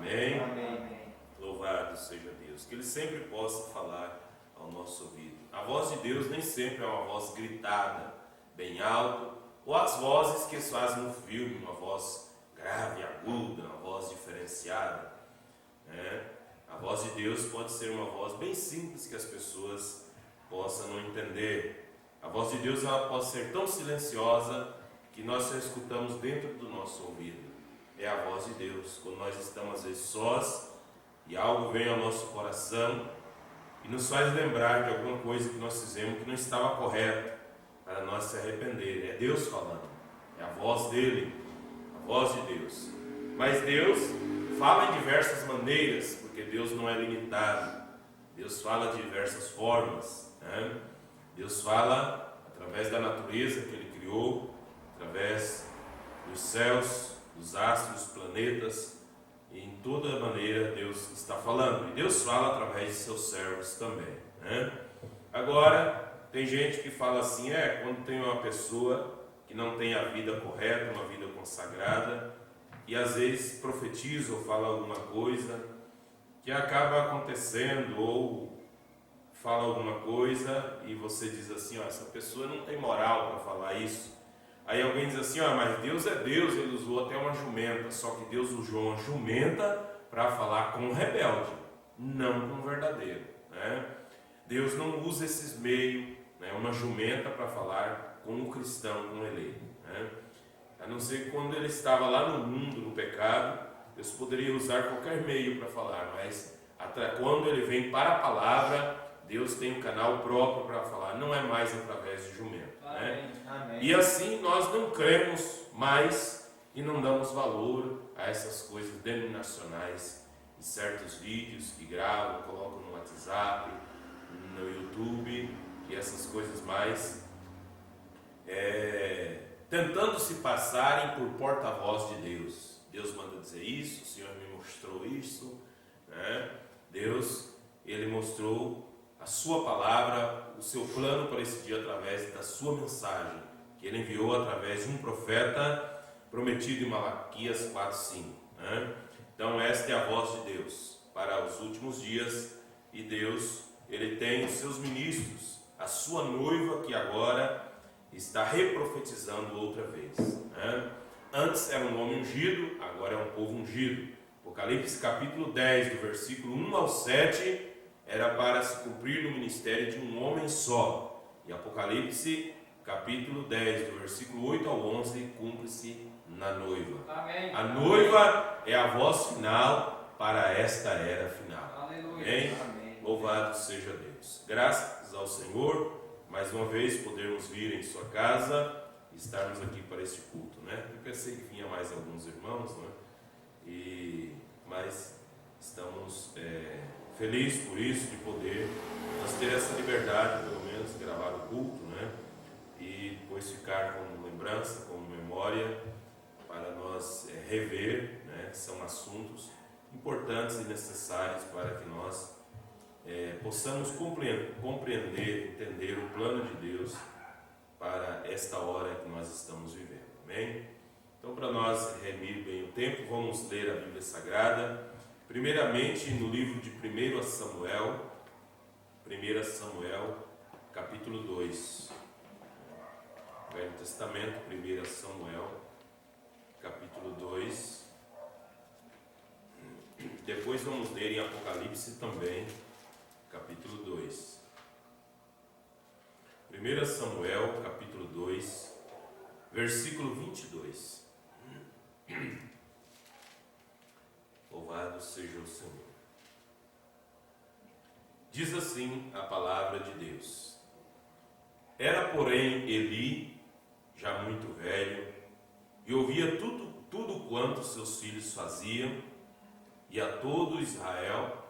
Amém? Amém. Louvado seja Deus. Que Ele sempre possa falar ao nosso ouvido. A voz de Deus nem sempre é uma voz gritada, bem alto, ou as vozes que se fazem no filme, uma voz grave, aguda, uma voz diferenciada. A voz de Deus pode ser uma voz bem simples que as pessoas possam não entender. A voz de Deus ela pode ser tão silenciosa que nós só escutamos dentro do nosso ouvido. É a voz de Deus, quando nós estamos às vezes sós e algo vem ao nosso coração e nos faz lembrar de alguma coisa que nós fizemos que não estava correta, para nós se arrepender. É Deus falando, é a voz dele, a voz de Deus. Mas Deus fala em diversas maneiras, porque Deus não é limitado. Deus fala de diversas formas, Deus fala através da natureza que Ele criou, através dos céus, dos astros, dos planetas, e em toda maneira Deus está falando. E Deus fala através de seus servos também. Agora, tem gente que fala assim, quando tem uma pessoa que não tem a vida correta, uma vida consagrada, e às vezes profetiza ou fala alguma coisa que acaba acontecendo, ou fala alguma coisa e você diz assim, essa pessoa não tem moral para falar isso. Aí alguém diz assim, mas Deus é Deus, Ele usou até uma jumenta, só que Deus usou uma jumenta para falar com um rebelde, não com um verdadeiro. Deus não usa esses meios, uma jumenta para falar com um cristão, com um eleito. A não ser que quando ele estava lá no mundo, no pecado, Deus poderia usar qualquer meio para falar, mas até quando ele vem para a palavra, Deus tem um canal próprio para falar, não é mais através de jumento. Amém. E assim nós não cremos mais e não damos valor a essas coisas denominacionais e certos vídeos que gravam, colocam no WhatsApp, no YouTube e essas coisas mais, tentando se passarem por porta-voz de Deus. Deus manda dizer isso, o Senhor me mostrou isso, Deus, Ele mostrou a sua palavra, o seu plano para esse dia através da sua mensagem, que Ele enviou através de um profeta prometido em Malaquias 4:5. Então esta é a voz de Deus para os últimos dias, e Deus, Ele tem os seus ministros, a sua noiva que agora está reprofetizando outra vez. Antes era um homem ungido, agora é um povo ungido. Apocalipse capítulo 10, do versículo 1 ao 7, era para se cumprir no ministério de um homem só. E Apocalipse capítulo 10, do versículo 8 ao 11, cumpre-se na noiva. Amém. A noiva é a voz final para esta era final. Aleluia. Amém? Louvado seja Deus. Graças ao Senhor, mais uma vez podermos vir em sua casa e estarmos aqui para este culto, Eu pensei que vinha mais alguns irmãos, mas estamos felizes por isso, de poder nós ter essa liberdade, pelo menos, de gravar o culto, E depois ficar como lembrança, como memória, para nós rever, São assuntos importantes e necessários para que nós possamos compreender, entender o plano de Deus para esta hora que nós estamos vivendo. Amém? Então, para nós remir bem o tempo, vamos ler a Bíblia Sagrada, primeiramente no livro de 1 Samuel, capítulo 2. Velho Testamento, 1 Samuel, capítulo 2. Depois vamos ler em Apocalipse também, capítulo 2. 1 Samuel, capítulo 2, versículo 22. Louvado seja o Senhor. Diz assim a palavra de Deus. Era, porém, Eli, já muito velho, e ouvia tudo quanto seus filhos faziam, e a todo Israel,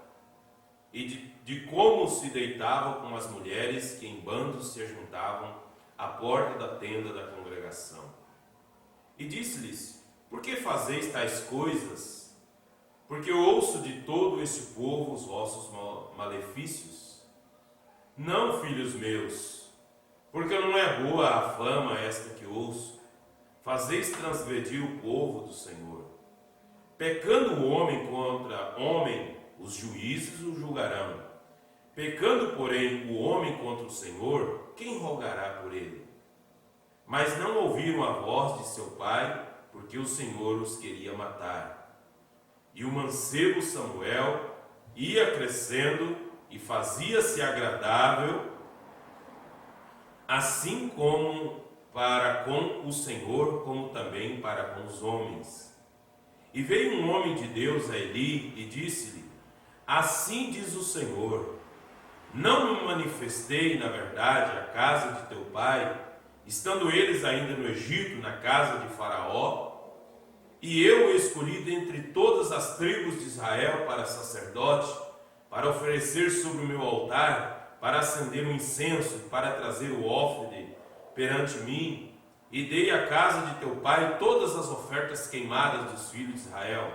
e de como se deitavam com as mulheres que em bandos se ajuntavam à porta da tenda da congregação. E disse-lhes: por que fazeis tais coisas? Porque eu ouço de todo este povo os vossos malefícios. Não, filhos meus, porque não é boa a fama esta que ouço. Fazeis transgredir o povo do Senhor. Pecando o homem contra homem, os juízes o julgarão. Pecando, porém, o homem contra o Senhor, quem rogará por ele? Mas não ouviram a voz de seu pai, porque o Senhor os queria matar. E o mancebo Samuel ia crescendo e fazia-se agradável, assim como para com o Senhor, como também para com os homens. E veio um homem de Deus a Eli e disse-lhe: assim diz o Senhor, não me manifestei, na verdade, à casa de teu pai, estando eles ainda no Egito, na casa de Faraó, e eu o escolhi dentre todas as tribos de Israel para sacerdote, para oferecer sobre o meu altar, para acender o incenso, para trazer o ófrede perante mim, e dei à casa de teu pai todas as ofertas queimadas dos filhos de Israel.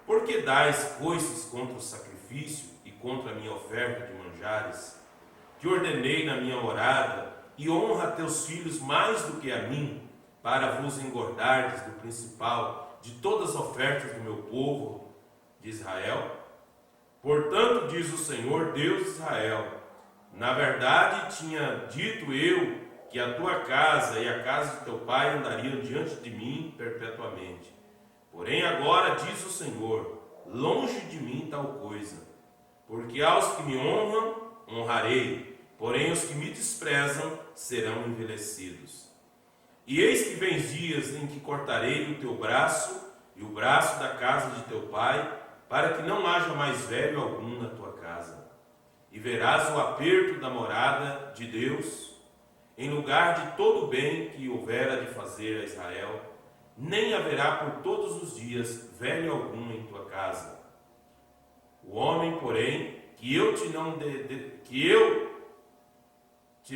Por que dais coices contra o sacrifício e contra a minha oferta de manjares? Te ordenei na minha morada, e honra a teus filhos mais do que a mim, para vos engordardes do principal de todas as ofertas do meu povo de Israel? Portanto, diz o Senhor, Deus de Israel, na verdade tinha dito eu que a tua casa e a casa de teu pai andariam diante de mim perpetuamente. Porém agora diz o Senhor, longe de mim tal coisa, porque aos que me honram, honrarei, porém os que me desprezam serão envelhecidos. E eis que vem dias em que cortarei o teu braço e o braço da casa de teu pai, para que não haja mais velho algum na tua casa. E verás o aperto da morada de Deus, em lugar de todo o bem que houvera de fazer a Israel, nem haverá por todos os dias velho algum em tua casa. O homem, porém, que eu te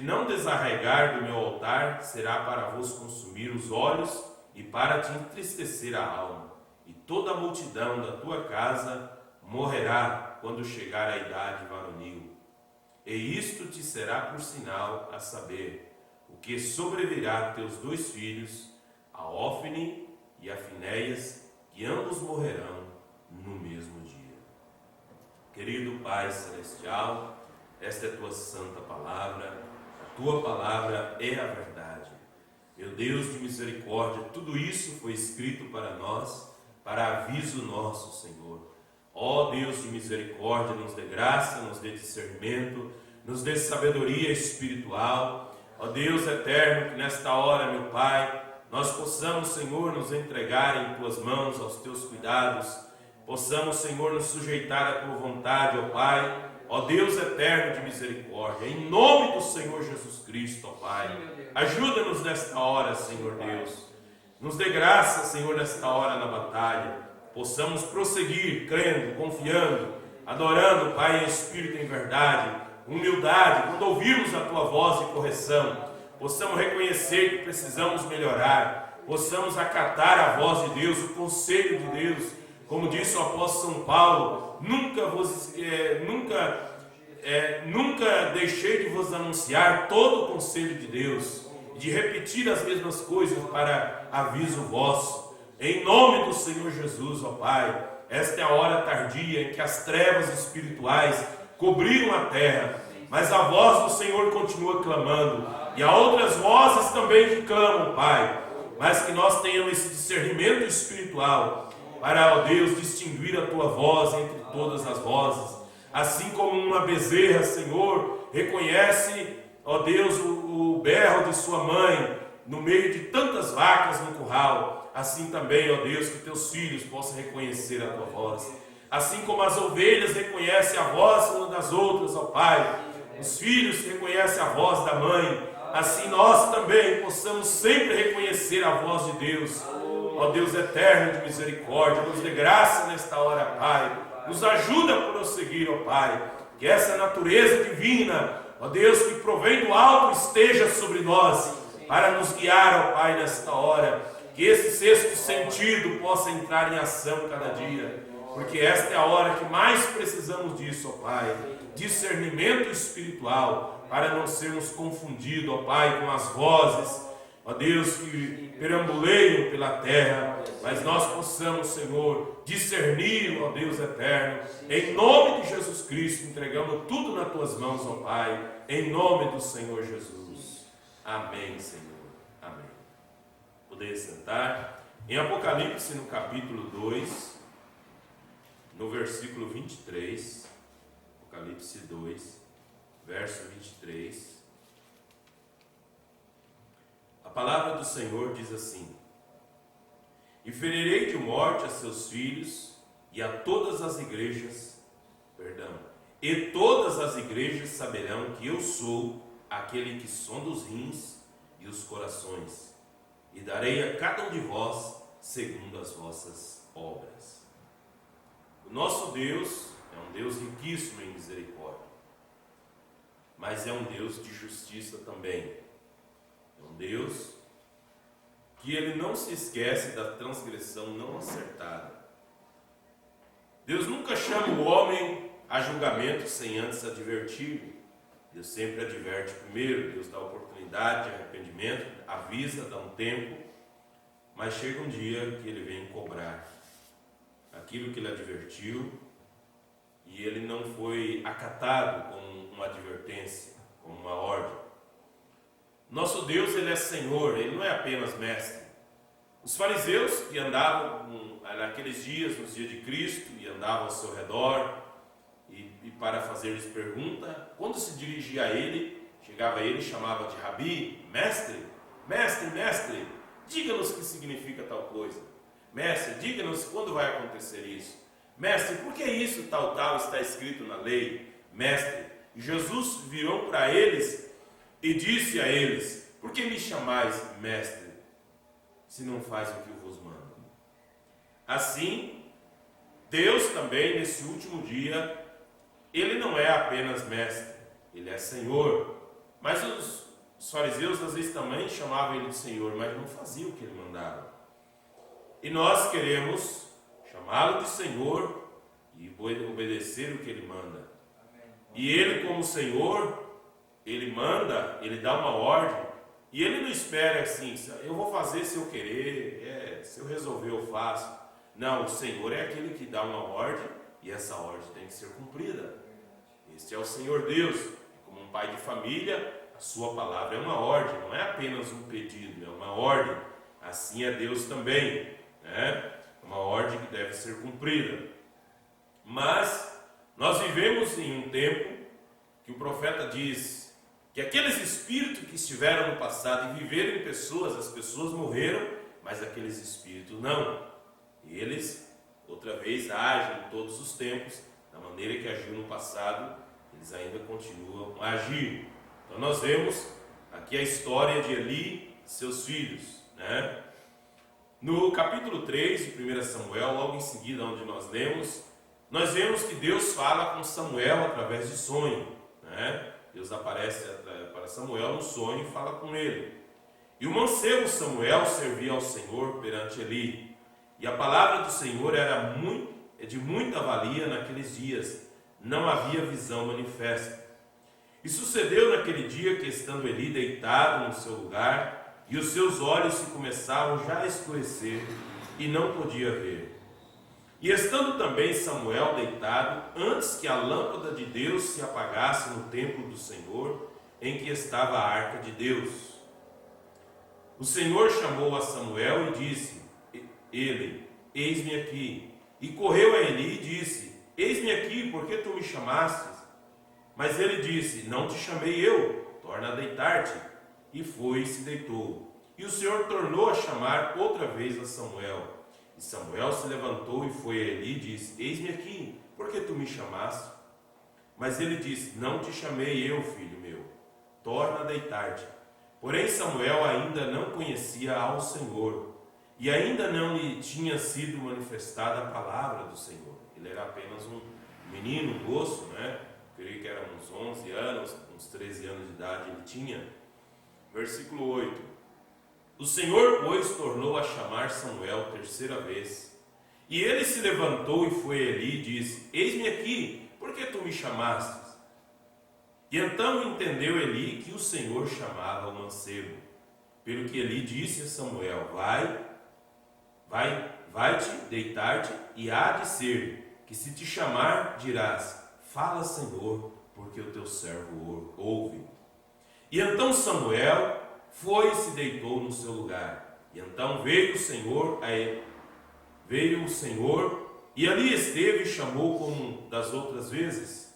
não desarraigar do meu altar, será para vos consumir os olhos e para te entristecer a alma. E toda a multidão da tua casa morrerá quando chegar a idade varonil. E isto te será por sinal, a saber, o que sobrevirá a teus dois filhos, a Ófine e a Finéias, que ambos morrerão no mesmo dia. Querido Pai Celestial, esta é a tua santa palavra, a tua palavra é a verdade. Meu Deus de misericórdia, tudo isso foi escrito para nós, para aviso nosso, Senhor. Ó Deus de misericórdia, nos dê graça, nos dê discernimento, nos dê sabedoria espiritual. Ó Deus eterno, que nesta hora, meu Pai, nós possamos, Senhor, nos entregar em tuas mãos, aos teus cuidados, possamos, Senhor, nos sujeitar à tua vontade, ó Pai, ó Deus eterno de misericórdia, em nome do Senhor Jesus Cristo, ó Pai, ajuda-nos nesta hora, Senhor Deus, nos dê graça, Senhor, nesta hora na batalha, possamos prosseguir, crendo, confiando, adorando, Pai, em espírito e em verdade, humildade, quando ouvirmos a tua voz de correção, possamos reconhecer que precisamos melhorar, possamos acatar a voz de Deus, o conselho de Deus, como disse o apóstolo São Paulo, nunca deixei de vos anunciar todo o conselho de Deus, de repetir as mesmas coisas para aviso vosso, em nome do Senhor Jesus, ó Pai. Esta é a hora tardia em que as trevas espirituais cobriram a terra, mas a voz do Senhor continua clamando, e há outras vozes também que clamam, Pai, mas que nós tenhamos esse discernimento espiritual, para, ó Deus, distinguir a tua voz entre todas as vozes, assim como uma bezerra, Senhor, reconhece, ó Deus, o berro de sua mãe, no meio de tantas vacas no curral, assim também, ó Deus, que teus filhos possam reconhecer a tua voz, assim como as ovelhas reconhecem a voz umas das outras, ó Pai, os filhos reconhecem a voz da mãe, assim nós também possamos sempre reconhecer a voz de Deus, ó Deus eterno de misericórdia, nos dê graça nesta hora, Pai, nos ajuda a prosseguir, ó Pai, que essa natureza divina, ó Deus, que provém do alto esteja sobre nós, para nos guiar, ó Pai, nesta hora, que esse sexto sentido possa entrar em ação cada dia, porque esta é a hora que mais precisamos disso, ó Pai, discernimento espiritual, para não sermos confundidos, ó Pai, com as vozes, ó Deus, que perambuleiam pela terra, mas nós possamos, Senhor, discernir, ó Deus eterno, em nome de Jesus Cristo, entregando tudo nas tuas mãos, ó Pai, em nome do Senhor Jesus. Amém, Senhor. Amém. Poder sentar. Em Apocalipse, no capítulo 2, no versículo 23, Apocalipse 2, verso 23, a palavra do Senhor diz assim: e ferirei de morte a seus filhos e a todas as igrejas, e todas as igrejas saberão que eu sou aquele que sonda os rins e os corações, e darei a cada um de vós segundo as vossas obras. O nosso Deus é um Deus riquíssimo em misericórdia, mas é um Deus de justiça também. É um Deus que Ele não se esquece da transgressão não acertada. Deus nunca chama o homem a julgamento sem antes advertir. Deus sempre adverte primeiro. Deus dá oportunidade de arrependimento, avisa, dá um tempo, mas chega um dia que Ele vem cobrar aquilo que Ele advertiu, e Ele não foi acatado com uma advertência, com uma ordem. Nosso Deus, Ele é Senhor, Ele não é apenas mestre. Os fariseus que andavam naqueles dias, nos dias de Cristo, e andavam ao seu redor, e para fazer-lhes pergunta, quando se dirigia a Ele, chegava a Ele e chamava de Rabi, mestre, mestre, mestre, diga-nos o que significa tal coisa. Mestre, diga-nos quando vai acontecer isso. Mestre, por que isso, tal, está escrito na lei? Mestre, e Jesus virou para eles e disse a eles: por que me chamais mestre, se não faz o que eu vos mando? Assim, Deus também, nesse último dia, Ele não é apenas mestre, Ele é Senhor. Mas os fariseus às vezes também chamavam Ele de Senhor, mas não faziam o que Ele mandava. E nós queremos chamá-lo de Senhor e obedecer o que Ele manda. E Ele, como Senhor, Ele manda, Ele dá uma ordem, e Ele não espera assim: eu vou fazer se eu querer, se eu resolver eu faço. Não, o Senhor é aquele que dá uma ordem, e essa ordem tem que ser cumprida. Este é o Senhor Deus. Como um pai de família, a sua palavra é uma ordem, não é apenas um pedido, é uma ordem. Assim é Deus também, né? Uma ordem que deve ser cumprida. Mas nós vivemos em um tempo que o profeta diz que aqueles espíritos que estiveram no passado e viveram em pessoas, as pessoas morreram, mas aqueles espíritos não. E eles, outra vez, agem em todos os tempos, da maneira que agiu no passado, eles ainda continuam a agir. Então nós vemos aqui a história de Eli e seus filhos, né? No capítulo 3 de 1 Samuel, logo em seguida onde nós lemos, nós vemos que Deus fala com Samuel através de sonho, né? Deus aparece para Samuel no sonho e fala com ele. E o mancebo Samuel servia ao Senhor perante Eli. E a palavra do Senhor era de muita valia naqueles dias. Não havia visão manifesta. E sucedeu naquele dia que, estando Eli deitado no seu lugar, e os seus olhos se começavam já a escurecer, e não podia ver. E estando também Samuel deitado, antes que a lâmpada de Deus se apagasse no templo do Senhor, em que estava a arca de Deus, o Senhor chamou a Samuel e disse: ele, eis-me aqui. E correu a Eli e disse: eis-me aqui, por que tu me chamastes? Mas ele disse: não te chamei eu, torna a deitar-te. E foi e se deitou. E o Senhor tornou a chamar outra vez a Samuel. E Samuel se levantou e foi a Eli e disse: eis-me aqui, por que tu me chamaste? Mas ele disse: não te chamei eu, filho meu, torna a deitar-te. Porém Samuel ainda não conhecia ao Senhor, e ainda não lhe tinha sido manifestada a palavra do Senhor. Ele era apenas um menino, um moço, né? Creio que era uns 11 anos, uns 13 anos de idade ele tinha. Versículo 8: o Senhor, pois, tornou a chamar Samuel terceira vez. E ele se levantou e foi a Eli e disse: eis-me aqui, por que tu me chamastes? E então entendeu Eli que o Senhor chamava o mancebo. Pelo que Eli disse a Samuel: vai vai-te deitar-te, e há de ser que se te chamar, dirás: fala, Senhor, porque o teu servo ouve. E então Samuel foi e se deitou no seu lugar. E então veio o Senhor a ele. Veio o Senhor e ali esteve e chamou como das outras vezes: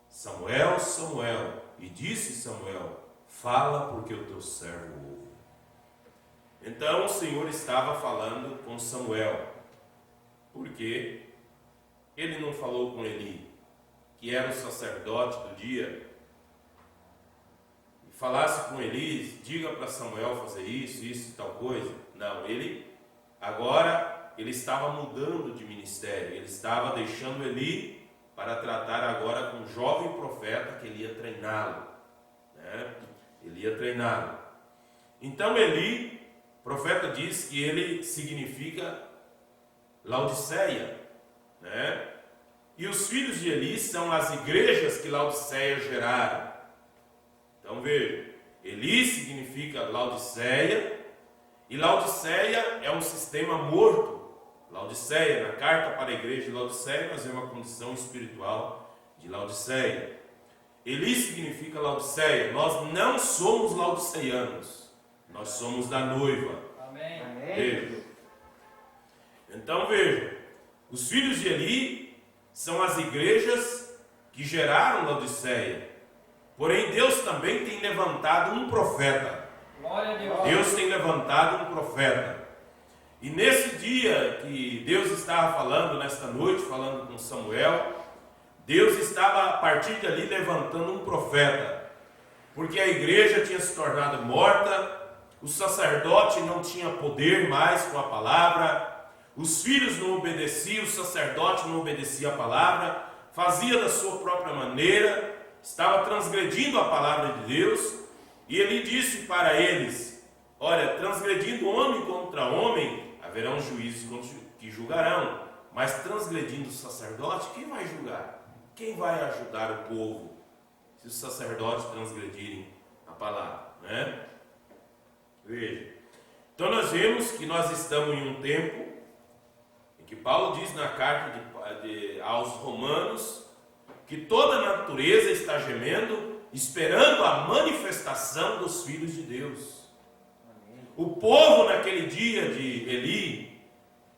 Samuel, Samuel. E disse Samuel: fala, porque o teu servo ouve. Então o Senhor estava falando com Samuel, porque ele não falou com Eli, que era o sacerdote do dia, e falasse com Eli: diga para Samuel fazer isso e tal coisa. Não, ele estava mudando de ministério, ele estava deixando Eli para tratar agora com um jovem profeta que ele ia treiná-lo, né? Ele ia treiná-lo. Então Eli, o profeta diz que ele significa Laodiceia, né? E os filhos de Eli são as igrejas que Laodiceia geraram. Então veja, Eli significa Laodiceia, e Laodiceia é um sistema morto. Laodiceia, na carta para a igreja de Laodiceia, nós vemos uma condição espiritual de Laodiceia. Eli significa Laodiceia. Nós não somos laodiceianos, nós somos da noiva. Amém. Veja. Então veja, os filhos de Eli são as igrejas que geraram Laodiceia. Porém, Deus também tem levantado um profeta. Glória a Deus. Deus tem levantado um profeta. E nesse dia que Deus estava falando, nesta noite, falando com Samuel, Deus estava a partir de ali levantando um profeta. Porque a igreja tinha se tornado morta, o sacerdote não tinha poder mais com a palavra, os filhos não obedeciam, o sacerdote não obedecia a palavra, fazia da sua própria maneira, estava transgredindo a palavra de Deus. E ele disse para eles: olha, transgredindo homem contra homem, haverão juízes que julgarão, mas transgredindo o sacerdote, quem vai julgar? Quem vai ajudar o povo se os sacerdotes transgredirem a palavra, né? Veja, então nós vemos que nós estamos em um tempo em que Paulo diz na carta aos Romanos que toda a natureza está gemendo, esperando a manifestação dos filhos de Deus. O povo naquele dia de Eli,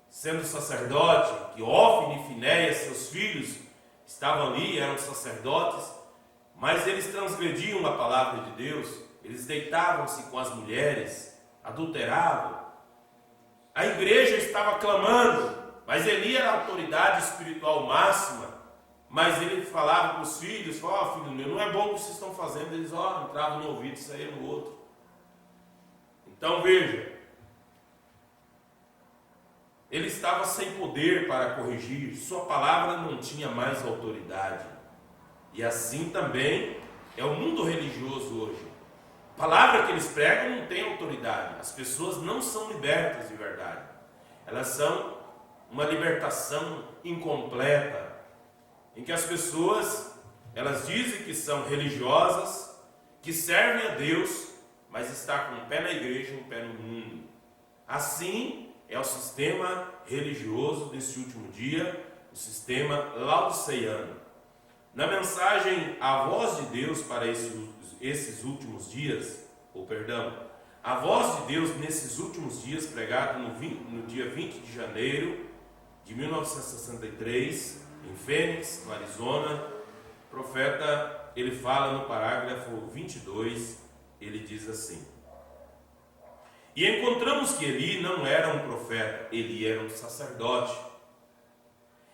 sendo sacerdote, que Ófine e Finéias, seus filhos, estavam ali, eram sacerdotes, mas eles transgrediam a palavra de Deus, eles deitavam-se com as mulheres, adulteravam. A igreja estava clamando, mas Eli era a autoridade espiritual máxima, mas ele falava para os filhos: filho meu, não é bom o que vocês estão fazendo. Eles entravam no ouvido e saíam no outro. Então veja, ele estava sem poder para corrigir, sua palavra não tinha mais autoridade. E assim também é o mundo religioso hoje. A palavra que eles pregam não tem autoridade, as pessoas não são libertas de verdade, elas são uma libertação incompleta, em que as pessoas, elas dizem que são religiosas, que servem a Deus, mas está com um pé na igreja e um pé no mundo. Assim é o sistema religioso desse último dia, o sistema laodiceiano. Na mensagem A Voz de Deus para esses últimos dias, a Voz de Deus nesses últimos dias, pregado no dia 20 de janeiro de 1963, em Phoenix, no Arizona, o profeta, ele fala no parágrafo 22, ele diz assim: e encontramos que Eli não era um profeta, Eli era um sacerdote.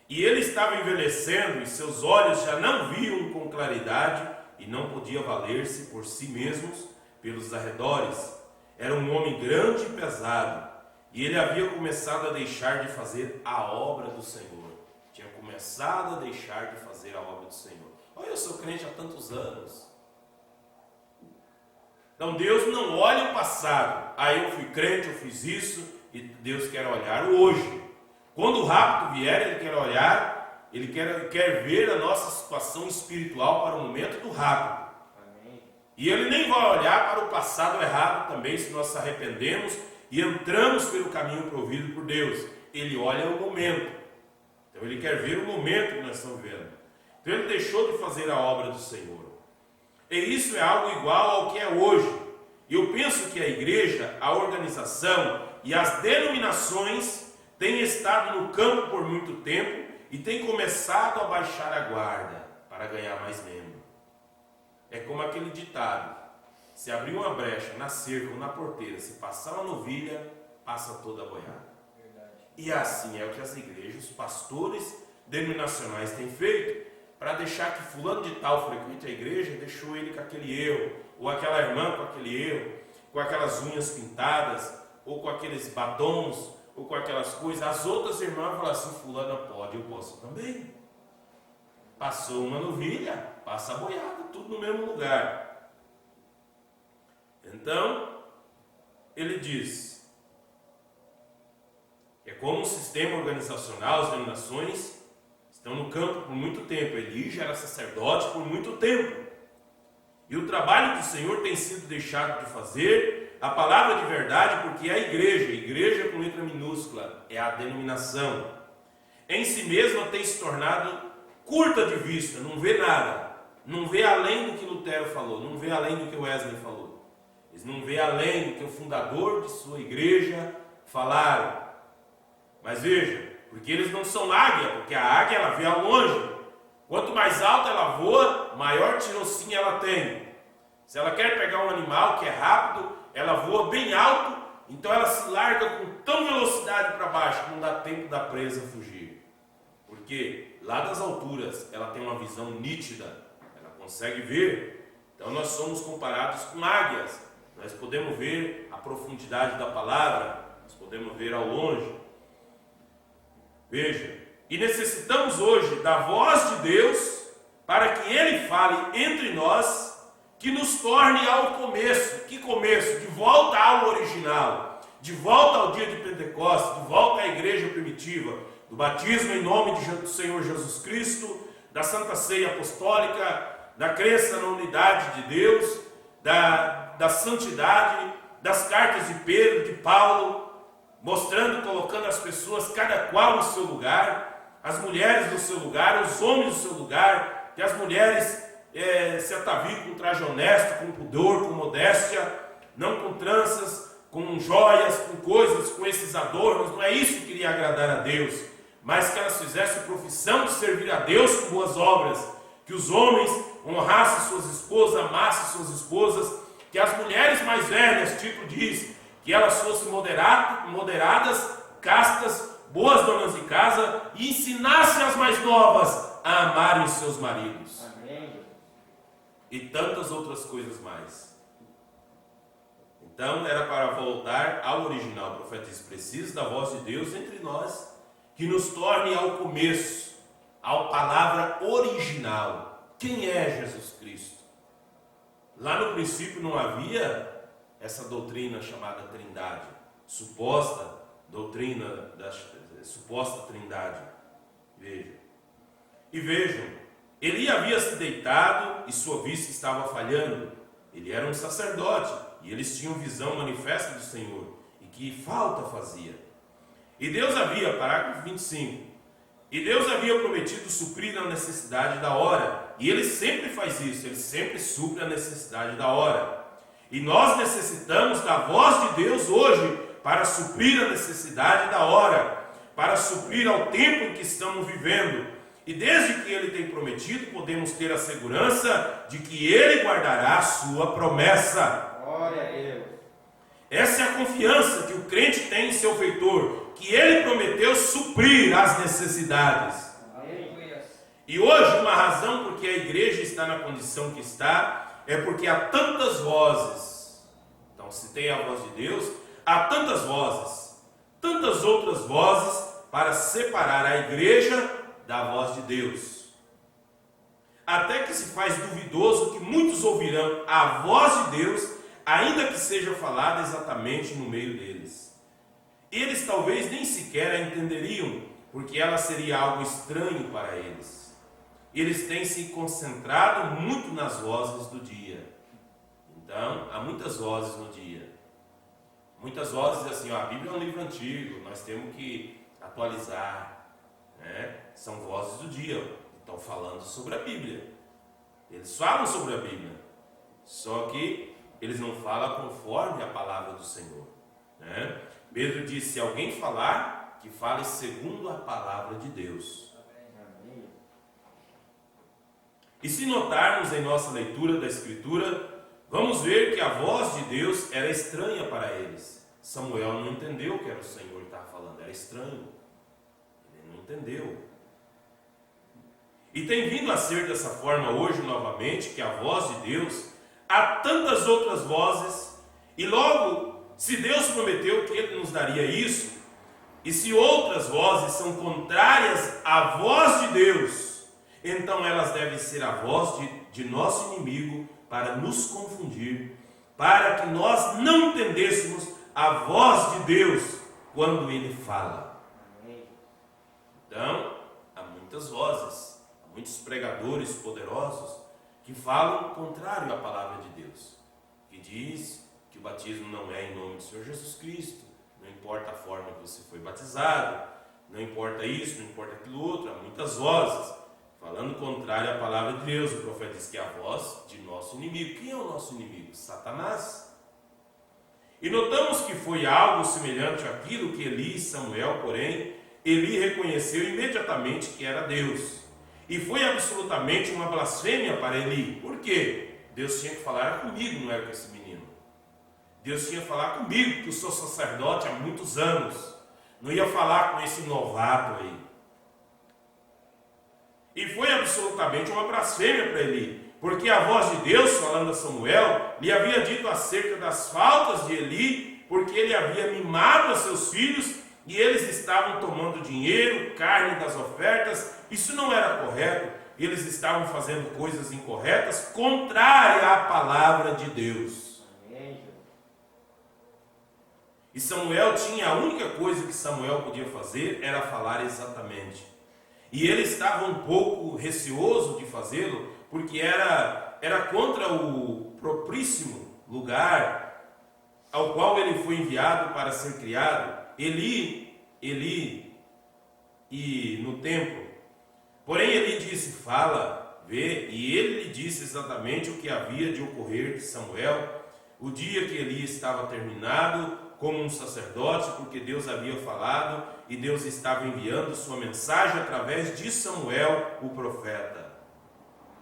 E ele estava envelhecendo e seus olhos já não viam com claridade e não podia valer-se por si mesmos pelos arredores. Era um homem grande e pesado, e ele havia começado a deixar de fazer a obra do Senhor. Tinha começado a deixar de fazer a obra do Senhor. Olha, eu sou crente há tantos anos. Então Deus não olha o passado. Eu fui crente, eu fiz isso, e Deus quer olhar o hoje. Quando o rapto vier, Ele quer olhar, Ele quer ver a nossa situação espiritual para o momento do rapto. Amém. E Ele nem vai olhar para o passado errado também, se nós se arrependemos e entramos pelo caminho provido por Deus. Ele olha o momento. Então ele quer ver o momento que nós estamos vivendo. Então ele deixou de fazer a obra do Senhor. E isso é algo igual ao que é hoje. E eu penso que a igreja, a organização e as denominações têm estado no campo por muito tempo e têm começado a baixar a guarda para ganhar mais membro. É como aquele ditado: se abrir uma brecha na cerca ou na porteira, se passar uma novilha, passa toda a boiada. E assim é o que as igrejas, os pastores denominacionais têm feito, para deixar que fulano de tal frequente a igreja, deixou ele com aquele erro, ou aquela irmã com aquele erro, com aquelas unhas pintadas, ou com aqueles batons, ou com aquelas coisas. As outras irmãs falam assim: fulana pode, eu posso também. Passou uma novilha, passa a boiada, tudo no mesmo lugar. Então, ele diz, é como um sistema organizacional, as denominações estão no campo por muito tempo. Eli já era sacerdote por muito tempo. E o trabalho do Senhor tem sido deixado de fazer a palavra de verdade, porque a igreja com letra minúscula, é a denominação. Em si mesma tem se tornado curta de vista, não vê nada. Não vê além do que Lutero falou, não vê além do que Wesley falou. Eles não vê além do que o fundador de sua igreja falaram. Mas veja, porque eles não são águia, porque a águia ela vê ao longe. Quanto mais alta ela voa, maior tirocínio ela tem. Se ela quer pegar um animal que é rápido, ela voa bem alto, então ela se larga com tão velocidade para baixo que não dá tempo da presa fugir. Porque lá das alturas ela tem uma visão nítida, ela consegue ver. Então nós somos comparados com águias. Nós podemos ver a profundidade da palavra, nós podemos ver ao longe. Veja, e necessitamos hoje da voz de Deus para que Ele fale entre nós, que nos torne ao começo. Que começo? De volta ao original, de volta ao dia de Pentecostes, de volta à igreja primitiva, do batismo em nome do Senhor Jesus Cristo, da Santa Ceia Apostólica, da crença na unidade de Deus, da santidade, das cartas de Pedro, de Paulo, mostrando, colocando as pessoas, cada qual no seu lugar, as mulheres no seu lugar, os homens no seu lugar, que as mulheres se ataviam com traje honesto, com pudor, com modéstia, não com tranças, com joias, com coisas, com esses adornos. Não é isso que queria agradar a Deus, mas que elas fizessem profissão de servir a Deus com boas obras, que os homens honrassem suas esposas, amassem suas esposas, que as mulheres mais velhas, Tito diz, que elas fossem moderadas, castas, boas donas de casa, e ensinassem as mais novas a amarem os seus maridos. Amém. E tantas outras coisas mais. Então era para voltar ao original. O profeta diz: precisa da voz de Deus entre nós, que nos torne ao começo, à palavra original. Quem é Jesus Cristo? Lá no princípio não havia essa doutrina chamada Trindade, suposta doutrina da suposta Trindade. Vejam, Eli havia se deitado e sua vista estava falhando. Ele era um sacerdote e eles tinham visão manifesta do Senhor, e que falta fazia. E Deus havia, parágrafo 25, e Deus havia prometido suprir a necessidade da hora, e Ele sempre faz isso, Ele sempre supre a necessidade da hora. E nós necessitamos da voz de Deus hoje para suprir a necessidade da hora, para suprir ao tempo em que estamos vivendo. E desde que Ele tem prometido, podemos ter a segurança de que Ele guardará a sua promessa. Glória a Deus. Essa é a confiança que o crente tem em seu feitor, que Ele prometeu suprir as necessidades. Amém. E hoje uma razão porque a igreja está na condição que está, é porque há tantas vozes. Então, se tem a voz de Deus, há tantas vozes, tantas outras vozes para separar a igreja da voz de Deus. Até que se faz duvidoso que muitos ouvirão a voz de Deus, ainda que seja falada exatamente no meio deles. Eles talvez nem sequer a entenderiam, porque ela seria algo estranho para eles. Eles têm se concentrado muito nas vozes do dia. Então, há muitas vozes no dia. Muitas vozes dizem assim, ó, a Bíblia é um livro antigo, nós temos que atualizar, né? São vozes do dia, estão falando sobre a Bíblia. Eles falam sobre a Bíblia, só que eles não falam conforme a palavra do Senhor, né? Pedro disse, se alguém falar, que fale segundo a palavra de Deus. E se notarmos em nossa leitura da Escritura, vamos ver que a voz de Deus era estranha para eles. Samuel não entendeu que era o Senhor que estava falando, era estranho. Ele não entendeu. E tem vindo a ser dessa forma hoje novamente, que a voz de Deus, há tantas outras vozes, e logo, se Deus prometeu que Ele nos daria isso, e se outras vozes são contrárias à voz de Deus, então elas devem ser a voz de nosso inimigo para nos confundir, para que nós não entendêssemos a voz de Deus quando Ele fala. Então, há muitas vozes, há muitos pregadores poderosos que falam contrário à palavra de Deus, que diz que o batismo não é em nome do Senhor Jesus Cristo, não importa a forma que você foi batizado, não importa isso, não importa aquilo outro, há muitas vozes falando contrário à palavra de Deus. O profeta diz que é a voz de nosso inimigo. Quem é o nosso inimigo? Satanás. E notamos que foi algo semelhante àquilo que Eli e Samuel, porém, Eli reconheceu imediatamente que era Deus. E foi absolutamente uma blasfêmia para Eli. Por quê? Deus tinha que falar comigo, não era com esse menino. Deus tinha que falar comigo, que eu sou sacerdote há muitos anos. Não ia falar com esse novato aí. E foi absolutamente uma blasfêmia para Eli, porque a voz de Deus, falando a Samuel, lhe havia dito acerca das faltas de Eli, porque ele havia mimado a seus filhos, e eles estavam tomando dinheiro, carne das ofertas. Isso não era correto, eles estavam fazendo coisas incorretas, contrárias à palavra de Deus. E Samuel tinha, a única coisa que Samuel podia fazer era falar exatamente. E ele estava um pouco receoso de fazê-lo, porque era contra o propício lugar ao qual ele foi enviado para ser criado, Eli e no templo. Porém ele disse, fala, vê, e ele lhe disse exatamente o que havia de ocorrer de Samuel, o dia que Eli estava terminado como um sacerdote, porque Deus havia falado e Deus estava enviando sua mensagem através de Samuel, o profeta.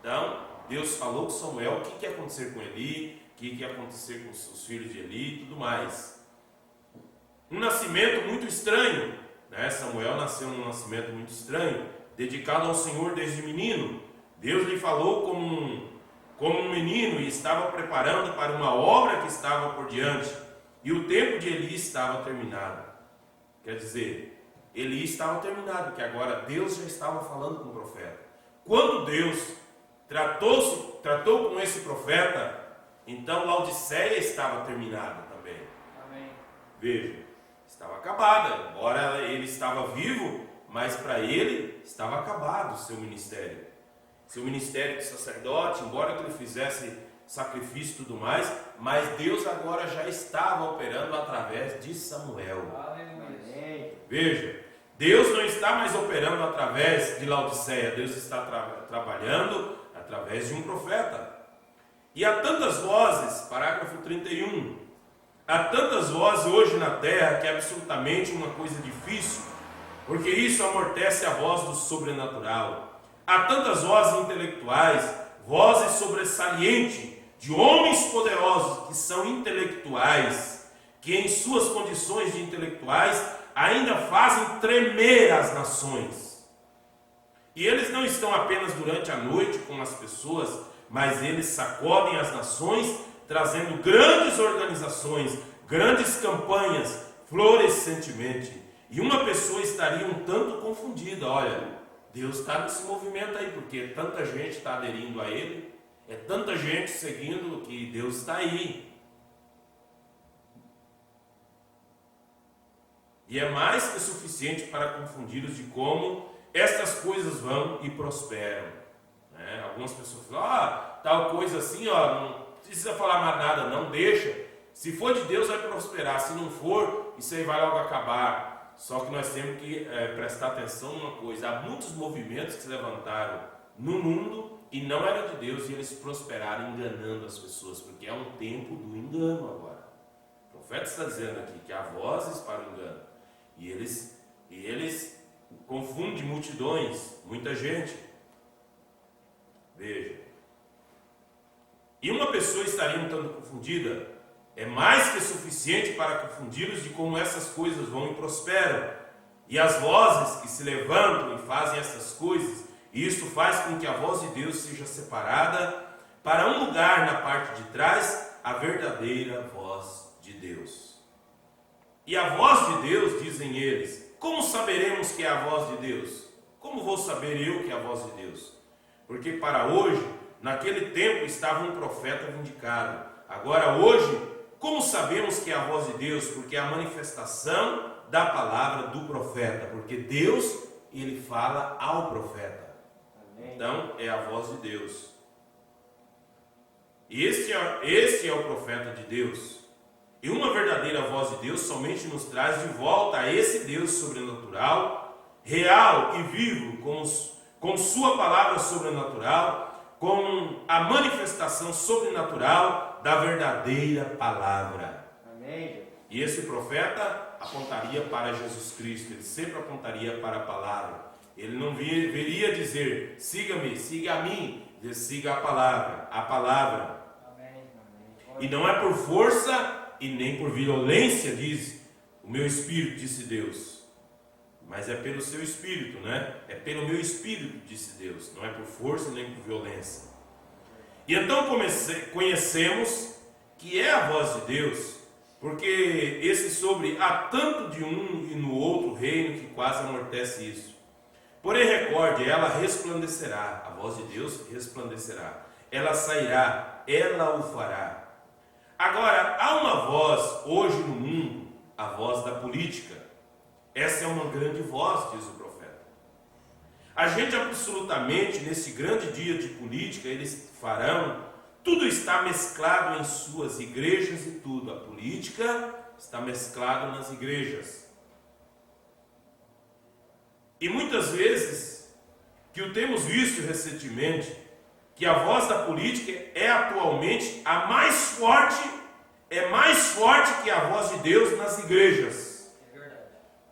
Então, Deus falou com Samuel o que ia acontecer com Eli, o que ia acontecer com os filhos de Eli e tudo mais. Um nascimento muito estranho, né? Samuel nasceu num nascimento muito estranho, dedicado ao Senhor desde menino. Deus lhe falou como um menino e estava preparando para uma obra que estava por diante. E o tempo de Eli estava terminado. Quer dizer, Eli estava terminado, que agora Deus já estava falando com o profeta. Quando Deus tratou com esse profeta, então Laodiceia estava terminada também. Amém. Veja, estava acabada. Embora ele estava vivo, mas para ele estava acabado o seu ministério. Seu ministério de sacerdote, embora que ele fizesse sacrifício e tudo mais, mas Deus agora já estava operando através de Samuel. Aleluia. Veja, Deus não está mais operando através de Laodiceia, Deus está trabalhando através de um profeta. E há tantas vozes, parágrafo 31, há tantas vozes hoje na terra que é absolutamente uma coisa difícil, porque isso amortece a voz do sobrenatural. Há tantas vozes intelectuais, vozes sobressalentes, de homens poderosos que são intelectuais, que em suas condições de intelectuais ainda fazem tremer as nações. E eles não estão apenas durante a noite com as pessoas, mas eles sacodem as nações, trazendo grandes organizações, grandes campanhas, florescentemente. E uma pessoa estaria um tanto confundida, olha, Deus está nesse movimento aí, porque tanta gente está aderindo a Ele, é tanta gente seguindo que Deus está aí. E é mais que suficiente para confundi-los de como estas coisas vão e prosperam. Algumas pessoas falam, tal coisa assim, não precisa falar mais nada, não deixa. Se for de Deus, vai prosperar. Se não for, isso aí vai logo acabar. Só que nós temos que prestar atenção numa coisa. Há muitos movimentos que se levantaram no mundo e não era de Deus, e eles prosperaram enganando as pessoas, porque é um tempo do engano agora. O profeta está dizendo aqui que há vozes para o engano. E eles confundem multidões, muita gente. Veja. E uma pessoa estaria um tanto confundida, é mais que suficiente para confundi-los de como essas coisas vão e prosperam. E as vozes que se levantam e fazem essas coisas, e isso faz com que a voz de Deus seja separada para um lugar na parte de trás, a verdadeira voz de Deus. E a voz de Deus, dizem eles, como saberemos que é a voz de Deus? Como vou saber eu que é a voz de Deus? Porque para hoje, naquele tempo estava um profeta vindicado. Agora hoje, como sabemos que é a voz de Deus? Porque é a manifestação da palavra do profeta. Porque Deus, ele fala ao profeta. Amém. Então, é a voz de Deus. E este é o profeta de Deus. E uma verdadeira voz de Deus somente nos traz de volta a esse Deus sobrenatural, real e vivo, com sua palavra sobrenatural, com a manifestação sobrenatural da verdadeira palavra. Amém. E esse profeta apontaria para Jesus Cristo, ele sempre apontaria para a palavra. Ele não viria dizer, siga-me, siga a mim, siga a palavra, a palavra. Amém. E não é por força e nem por violência, diz o meu espírito, disse Deus. Mas é pelo seu espírito, né? É pelo meu espírito, disse Deus. Não é por força nem por violência. E então conhecemos que é a voz de Deus, porque esse sobre há tanto de um e no outro reino que quase amortece isso. Porém recorde, ela resplandecerá, a voz de Deus resplandecerá. Ela sairá, ela o fará. Agora, há uma voz hoje no mundo, a voz da política. Essa é uma grande voz, diz o profeta. A gente absolutamente, nesse grande dia de política, eles farão, tudo está mesclado em suas igrejas e tudo. A política está mesclada nas igrejas. E muitas vezes, que o temos visto recentemente, que a voz da política é atualmente a mais forte que a voz de Deus nas igrejas. É verdade.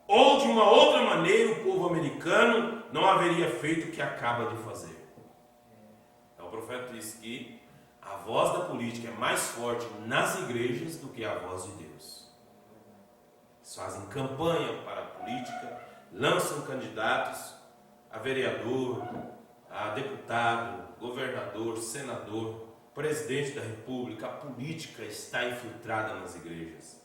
Ou de uma outra maneira o povo americano não haveria feito o que acaba de fazer. Então o profeta diz que a voz da política é mais forte nas igrejas do que a voz de Deus. Eles fazem campanha para a política, lançam candidatos a vereador, a deputado, governador, senador, presidente da república. A política está infiltrada nas igrejas.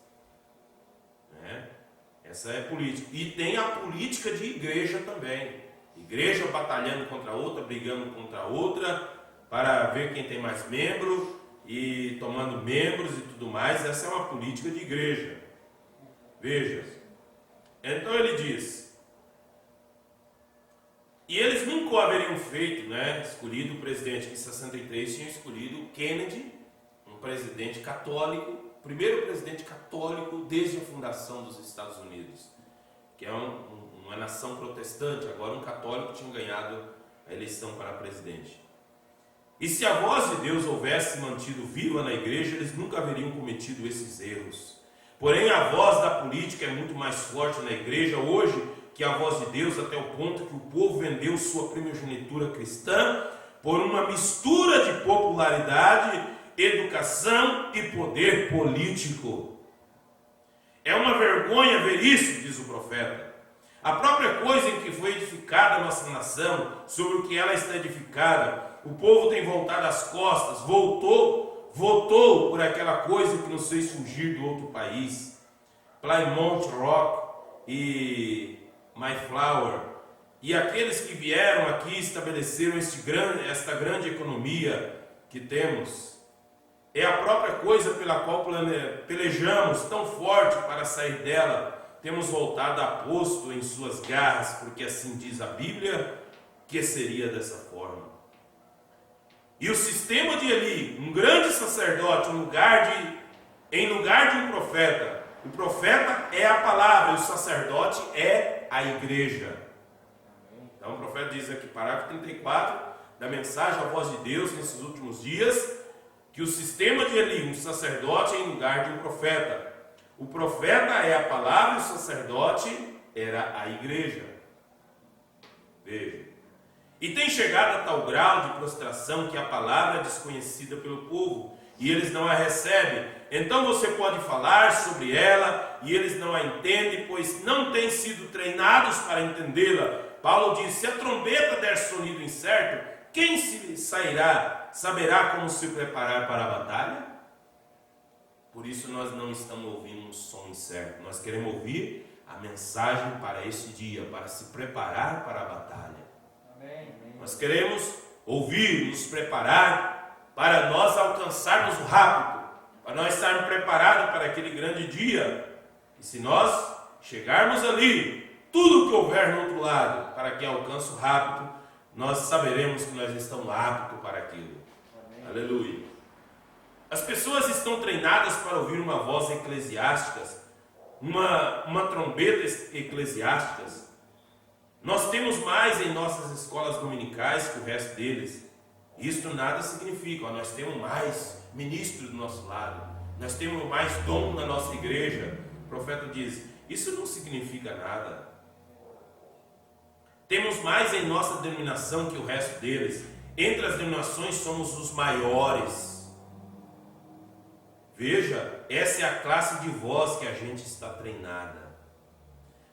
Essa é a política. E tem a política de igreja também. Igreja batalhando contra outra, brigando contra outra, para ver quem tem mais membro e tomando membros e tudo mais. Essa é uma política de igreja. Veja. Então ele diz... E eles nunca o haveriam feito, escolhido o presidente. Em 63 tinha escolhido Kennedy, um presidente católico, o primeiro presidente católico desde a fundação dos Estados Unidos, que é uma nação protestante. Agora um católico tinha ganhado a eleição para presidente. E se a voz de Deus houvesse mantido viva na igreja, eles nunca haveriam cometido esses erros. Porém, a voz da política é muito mais forte na igreja hoje que a voz de Deus, até o ponto que o povo vendeu sua primogenitura cristã por uma mistura de popularidade, educação e poder político. É uma vergonha ver isso, diz o profeta. A própria coisa em que foi edificada a nossa nação, sobre o que ela está edificada, o povo tem voltado as costas, votou por aquela coisa que nos fez fugir do outro país. Plymouth Rock e Mayflower, e aqueles que vieram aqui estabeleceram esta grande economia que temos. É a própria coisa pela qual pelejamos tão forte para sair dela. Temos voltado aposto em suas garras, porque assim diz a Bíblia, que seria dessa forma. E o sistema de Eli, um grande sacerdote, um lugar em lugar de um profeta. O profeta é a palavra, e o sacerdote é a igreja. Então o profeta diz aqui, parágrafo 34, da mensagem à voz de Deus nesses últimos dias, que o sistema de Eli, um sacerdote em lugar de um profeta. O profeta é a palavra, e o sacerdote era a igreja. Veja. E tem chegado a tal grau de prostração que a palavra é desconhecida pelo povo, e eles não a recebem. Então você pode falar sobre ela, e eles não a entendem, pois não têm sido treinados para entendê-la. Paulo diz, se a trombeta der sonido incerto, quem se sairá? Saberá como se preparar para a batalha? Por isso nós não estamos ouvindo um som incerto. Nós queremos ouvir a mensagem para esse dia, para se preparar para a batalha. Amém. Nós queremos ouvir, nos preparar para nós alcançarmos o rápido, para nós estarmos preparados para aquele grande dia. E se nós chegarmos ali, tudo que houver no outro lado, para quem alcança o rápido, nós saberemos que nós estamos aptos para aquilo. Amém. Aleluia. As pessoas estão treinadas para ouvir uma voz eclesiástica, uma trombeta eclesiástica. Nós temos mais em nossas escolas dominicais que o resto deles. Isto nada significa, nós temos mais ministros do nosso lado, nós temos mais dom na nossa igreja. O profeta diz, isso não significa nada. Temos mais em nossa denominação que o resto deles. Entre as denominações somos os maiores. Veja, essa é a classe de voz que a gente está treinada.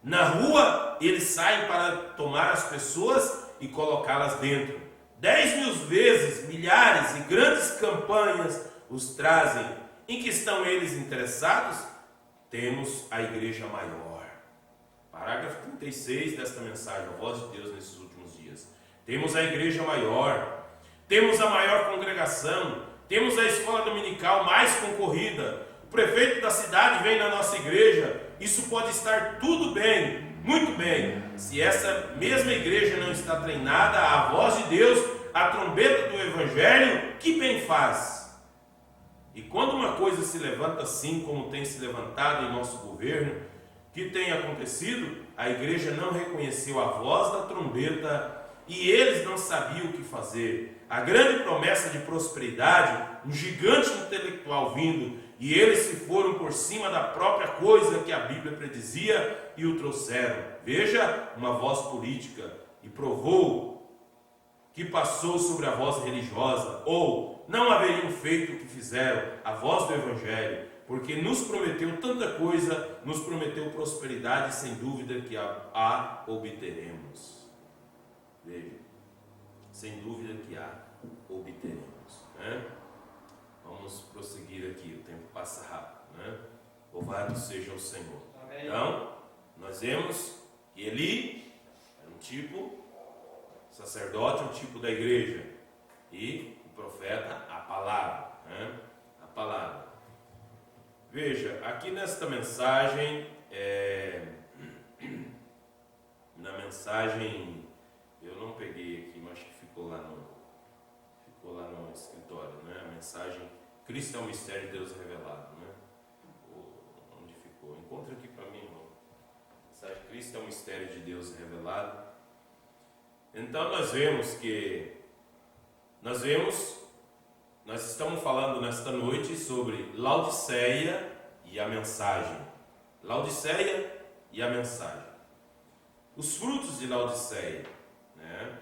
Na rua, eles saem para tomar as pessoas e colocá-las dentro. 10.000 vezes, milhares e grandes campanhas os trazem. Em que estão eles interessados? Temos a igreja maior. Parágrafo 36 desta mensagem, a voz de Deus nesses últimos dias. Temos a igreja maior, temos a maior congregação, temos a escola dominical mais concorrida, o prefeito da cidade vem na nossa igreja. Isso pode estar tudo bem, muito bem, se essa mesma igreja não está treinada à voz de Deus, à trombeta do Evangelho, que bem faz? E quando uma coisa se levanta assim, como tem se levantado em nosso governo, que tem acontecido? A igreja não reconheceu a voz da trombeta e eles não sabiam o que fazer. A grande promessa de prosperidade, um gigante intelectual vindo, e eles se foram por cima da própria coisa que a Bíblia predizia e o trouxeram. Veja, uma voz política, e provou que passou sobre a voz religiosa, ou não haveriam feito o que fizeram, a voz do Evangelho. Porque nos prometeu tanta coisa, nos prometeu prosperidade, sem dúvida que a obteremos. Veja, sem dúvida que a obteremos. Né? Vamos prosseguir aqui, o tempo passa rápido. Né? Louvado seja o Senhor. Amém. Então, nós vemos que Eli era um tipo, sacerdote, um tipo da igreja. E o profeta, a palavra. Né? A palavra. Veja, aqui nesta mensagem, na mensagem, eu não peguei aqui, mas acho que ficou lá no escritório, né? A mensagem, Cristo é o mistério de Deus revelado, né? Onde ficou? Encontra aqui para mim, irmão. A mensagem, Cristo é o mistério de Deus revelado. Então nós estamos falando nesta noite sobre Laodiceia e a mensagem. Laodiceia e a mensagem. Os frutos de Laodiceia. Né?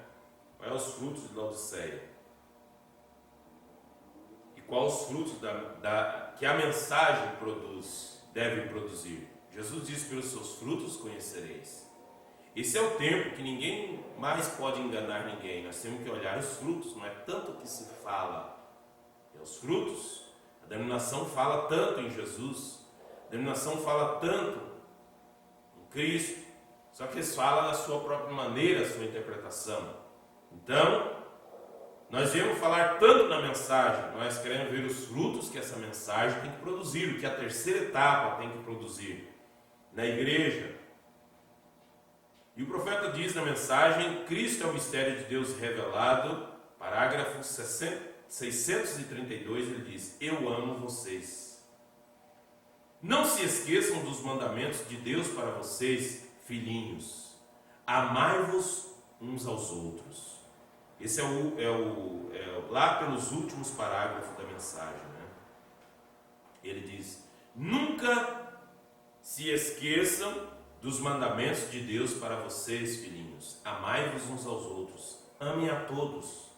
Quais os frutos de Laodiceia? E quais os frutos que a mensagem deve produzir? Jesus diz, pelos seus frutos conhecereis. Esse é o tempo que ninguém mais pode enganar ninguém. Nós temos que olhar os frutos, não é tanto o que se fala. É os frutos. A denominação fala tanto em Jesus, a denominação fala tanto em Cristo, só que eles falam da sua própria maneira, a sua interpretação. Então, nós viemos falar tanto na mensagem, nós queremos ver os frutos que essa mensagem tem que produzir, o que a terceira etapa tem que produzir na igreja. E o profeta diz na mensagem, Cristo é o mistério de Deus revelado, parágrafo 632, ele diz, eu amo vocês. Não se esqueçam dos mandamentos de Deus para vocês, filhinhos. Amai-vos uns aos outros. Esse é lá pelos últimos parágrafos da mensagem, né? Ele diz: nunca se esqueçam dos mandamentos de Deus para vocês, filhinhos. Amai-vos uns aos outros. Amem a todos.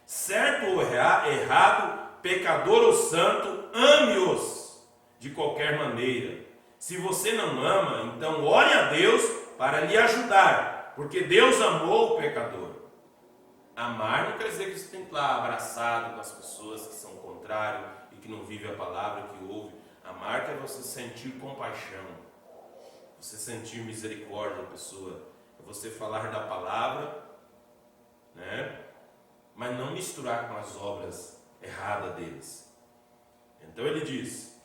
Certo ou errado, pecador ou santo, ame-os de qualquer maneira. Se você não ama, então ore a Deus para lhe ajudar, porque Deus amou o pecador. Amar não quer dizer que você tem que estar abraçado com as pessoas que são contrárias e que não vivem a palavra que ouve. Amar quer você sentir compaixão, você sentir misericórdia da pessoa, é você falar da palavra, né? Mas não misturar com as obras erradas deles. Então ele diz: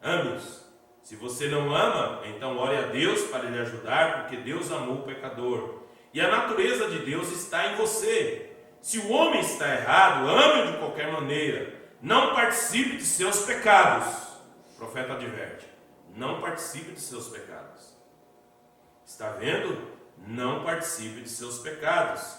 ame-os. Se você não ama, então ore a Deus para lhe ajudar, porque Deus amou o pecador. E a natureza de Deus está em você. Se o homem está errado, ame-o de qualquer maneira. Não participe de seus pecados. O profeta adverte: não participe de seus pecados. Está vendo? Não participe de seus pecados.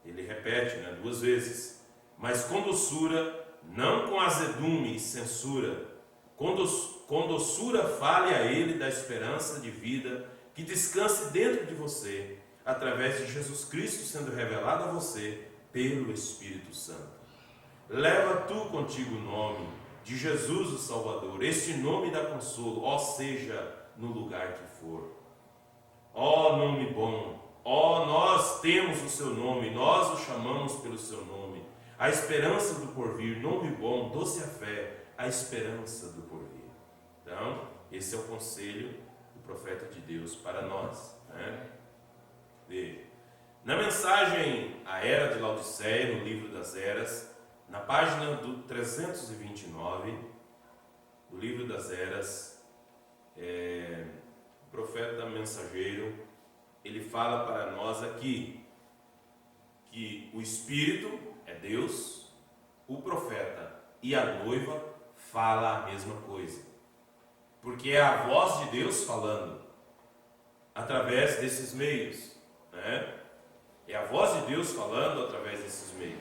Ele repete, né, 2 vezes. Mas com doçura, não com azedume e censura. Com doçura fale a ele da esperança de vida que descanse dentro de você, através de Jesus Cristo sendo revelado a você pelo Espírito Santo. Leva tu contigo o nome de Jesus o Salvador. Este nome dá consolo, ó seja no lugar que for. Ó nome bom, ó nós temos o seu nome, nós o chamamos pelo seu nome. A esperança do porvir, nome bom, doce a fé, a esperança do porvir. Então, esse é o conselho do profeta de Deus para nós, né? Na mensagem A Era de Laodiceia, no livro das Eras, na página do 329 do livro das Eras, o profeta mensageiro, ele fala para nós aqui que o Espírito é Deus, o profeta e a noiva fala a mesma coisa, porque é a voz de Deus falando através desses meios, né? É a voz de Deus falando através desses meios.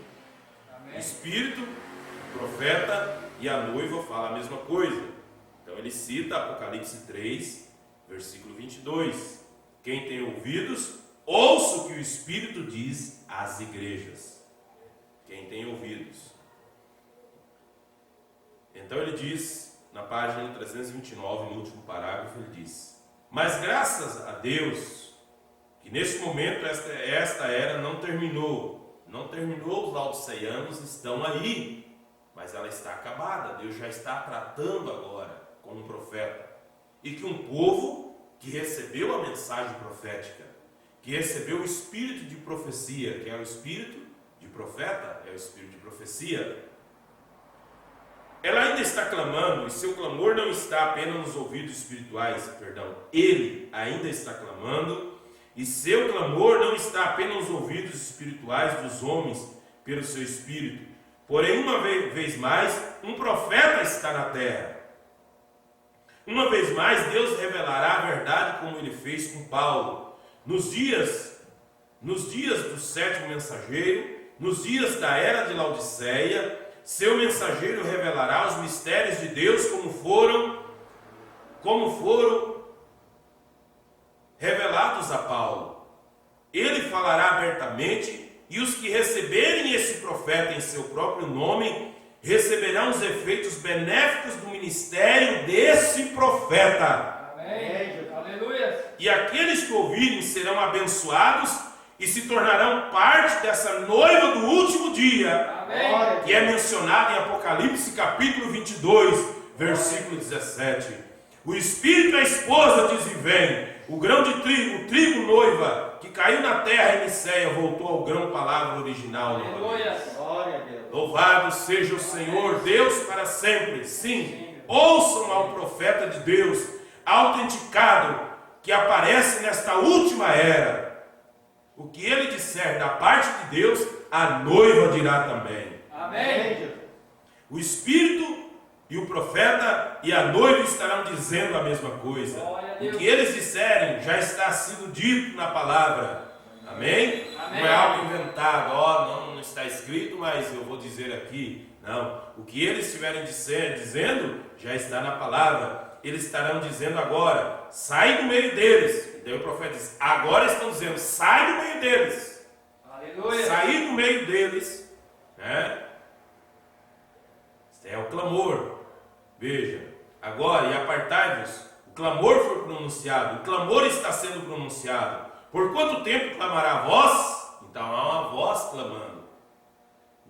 Amém. O Espírito, o profeta e a noiva falam a mesma coisa. Então ele cita Apocalipse 3, versículo 22. Quem tem ouvidos, ouça o que o Espírito diz às igrejas. Quem tem ouvidos. Então ele diz, na página 329, no último parágrafo, ele diz: mas graças a Deus, que neste momento esta era não terminou. Não terminou, os laodiceianos estão aí, mas ela está acabada. Deus já está tratando agora com um profeta. E que um povo que recebeu a mensagem profética, que recebeu o espírito de profecia, que é o espírito de profeta, é o espírito de profecia, ela ainda está clamando, e seu clamor não está apenas nos ouvidos espirituais, ele ainda está clamando, e seu clamor não está apenas nos ouvidos espirituais dos homens, pelo seu espírito. Porém, uma vez mais, um profeta está na terra. Uma vez mais, Deus revelará a verdade como ele fez com Paulo. Nos dias do sétimo mensageiro, nos dias da era de Laodiceia, seu mensageiro revelará os mistérios de Deus como foram revelados a Paulo. Ele falará abertamente, e os que receberem esse profeta em seu próprio nome receberão os efeitos benéficos do ministério desse profeta. Amém. Aleluia. E aqueles que ouvirem serão abençoados e se tornarão parte dessa noiva do último dia. Amém. Que é mencionado em Apocalipse capítulo 22, versículo 17. O Espírito e a esposa dizem: vem. O grão de trigo, o trigo noiva, que caiu na terra em Niceia, voltou ao grão palavra original. Aleluia. Glória a Deus. Louvado seja o Senhor Deus para sempre. Sim, ouçam ao profeta de Deus, autenticado, que aparece nesta última era. O que ele disser da parte de Deus, a noiva dirá também. Amém. O Espírito e o profeta e a noiva estarão dizendo a mesma coisa. O que eles disserem já está sendo dito na palavra. Amém? Amém. Não é algo inventado, não está escrito, mas eu vou dizer aqui. Não, o que eles estiverem dizendo já está na palavra. Eles estarão dizendo agora, sai do meio deles. Então o profeta diz, agora estão dizendo, sai do meio deles. Aleluia. Sair do meio deles, né? Este é o clamor. Veja, agora, e apartai-vos. O clamor foi pronunciado, o clamor está sendo pronunciado. Por quanto tempo clamará a voz? Então há uma voz clamando.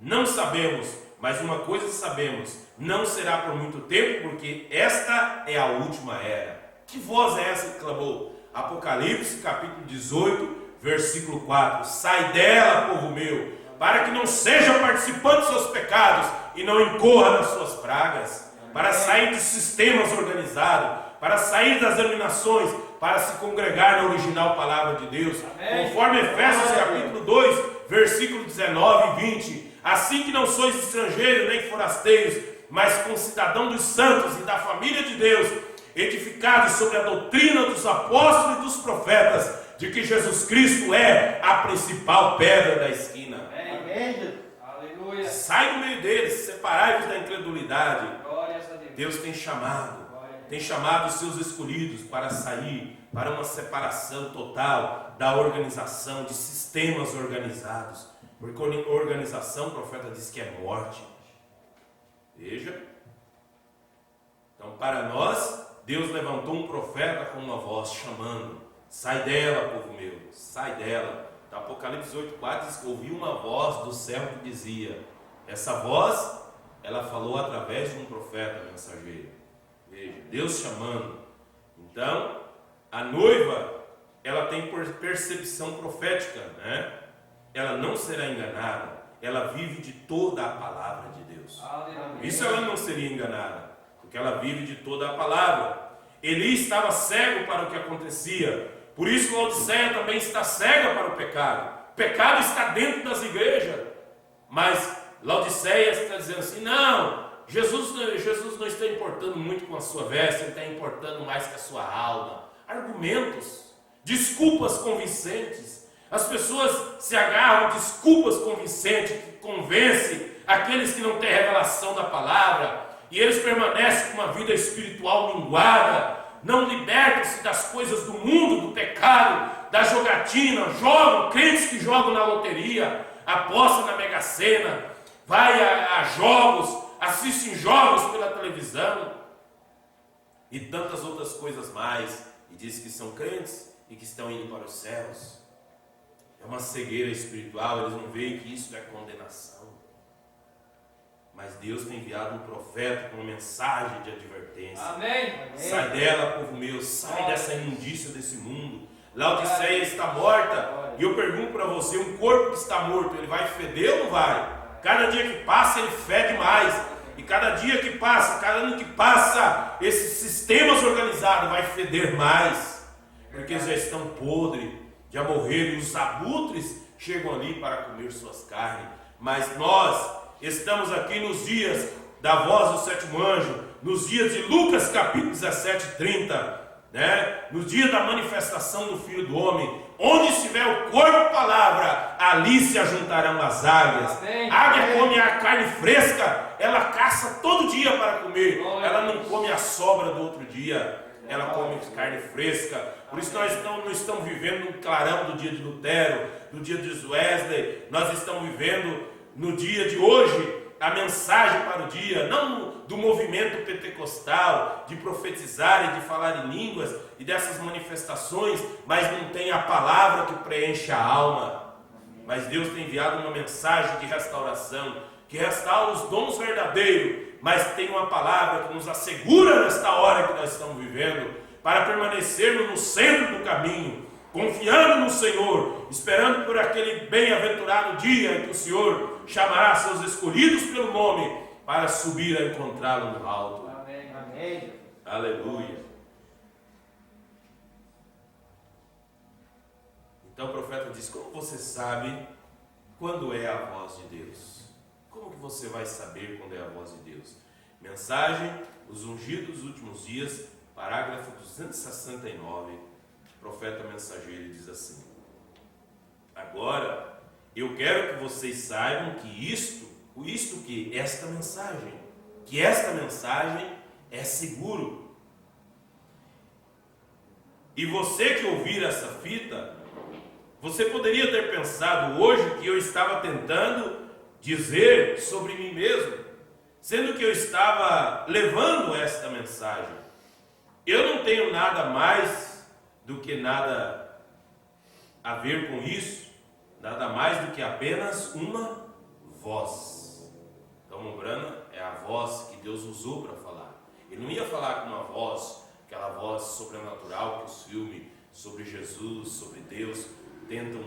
Não sabemos, mas uma coisa sabemos, não será por muito tempo, porque esta é a última era. Que voz é essa que clamou? Apocalipse capítulo 18, versículo 4. Sai dela, povo meu, para que não seja participante dos seus pecados e não incorra nas suas pragas. Para sair dos sistemas organizados, para sair das denominações, para se congregar na original palavra de Deus. Amém. Conforme Efésios capítulo 2, versículo 19 e 20. Assim que não sois estrangeiros nem forasteiros, mas concidadão dos santos e da família de Deus, edificados sobre a doutrina dos apóstolos e dos profetas, de que Jesus Cristo é a principal pedra da esquina. Amém. Aleluia. Sai do meio deles, separai-vos da incredulidade. Glórias a Deus. Deus tem chamado os seus escolhidos para sair, para uma separação total da organização, de sistemas organizados. Porque organização, o profeta diz que é morte. Veja. Então, para nós, Deus levantou um profeta com uma voz chamando. Sai dela, povo meu, sai dela. Então, Apocalipse 8,4 diz que ouvi uma voz do céu que dizia. Essa voz, ela falou através de um profeta mensageiro. Veja, Deus chamando. Então, a noiva, ela tem percepção profética, né? Ela não será enganada. Ela vive de toda a palavra de Deus. Isso ela não seria enganada, porque ela vive de toda a palavra. Eli estava cego para o que acontecia. Por isso Laodiceia também está cega para o pecado. O pecado está dentro das igrejas. Mas Laodiceia está dizendo assim, não, Jesus não está importando muito com a sua veste, ele está importando mais com a sua alma. Argumentos, desculpas convincentes. As pessoas se agarram a desculpas convincentes que convencem aqueles que não têm revelação da palavra, e eles permanecem com uma vida espiritual minguada, não libertam-se das coisas do mundo, do pecado, da jogatina, jogam, crentes que jogam na loteria, apostam na Mega Sena, vai a jogos, assistem jogos pela televisão e tantas outras coisas mais, e diz que são crentes e que estão indo para os céus. É uma cegueira espiritual, eles não veem que isso é condenação. Mas Deus tem enviado um profeta com uma mensagem de advertência. Amém. Sai dela, povo meu, sai dessa imundícia desse mundo. Laodiceia está morta. E eu pergunto para você, um corpo que está morto, ele vai feder ou não vai? Cada dia que passa, ele fede mais. E cada dia que passa, cada ano que passa, esses sistemas organizados vai feder mais. Porque já estão podres, já morreram, e os abutres chegam ali para comer suas carnes. Mas nós estamos aqui nos dias da voz do sétimo anjo, nos dias de Lucas capítulo 17, 30, né? No dia da manifestação do Filho do Homem, onde estiver o corpo e palavra, ali se ajuntarão as águias. Amém. A águia come a carne fresca, ela caça todo dia para comer, ela não come a sobra do outro dia, ela come carne fresca. Por isso nós não estamos vivendo no clarão do dia de Lutero, do dia de Wesley, nós estamos vivendo no dia de hoje a mensagem para o dia, não do movimento pentecostal, de profetizar e de falar em línguas e dessas manifestações, mas não tem a palavra que preenche a alma. Mas Deus tem enviado uma mensagem de restauração, que restaura os dons verdadeiros, mas tem uma palavra que nos assegura nesta hora que nós estamos vivendo, para permanecermos no centro do caminho, confiando no Senhor, esperando por aquele bem-aventurado dia em que o Senhor chamará seus escolhidos pelo nome para subir a encontrá-lo no alto. Amém. Amém. Aleluia. Então o profeta diz, como você sabe quando é a voz de Deus? Como que você vai saber quando é a voz de Deus? Mensagem, os ungidos dos últimos dias, parágrafo 269, profeta mensageiro diz assim: agora, eu quero que vocês saibam que esta mensagem é seguro. E você que ouvir essa fita, você poderia ter pensado hoje que eu estava tentando dizer sobre mim mesmo, sendo que eu estava levando esta mensagem. Eu não tenho nada mais do que nada a ver com isso, nada mais do que apenas uma voz. Então, Umbrana é a voz que Deus usou para falar. Ele não ia falar com uma voz, aquela voz sobrenatural que os filmes sobre Jesus, sobre Deus, tentam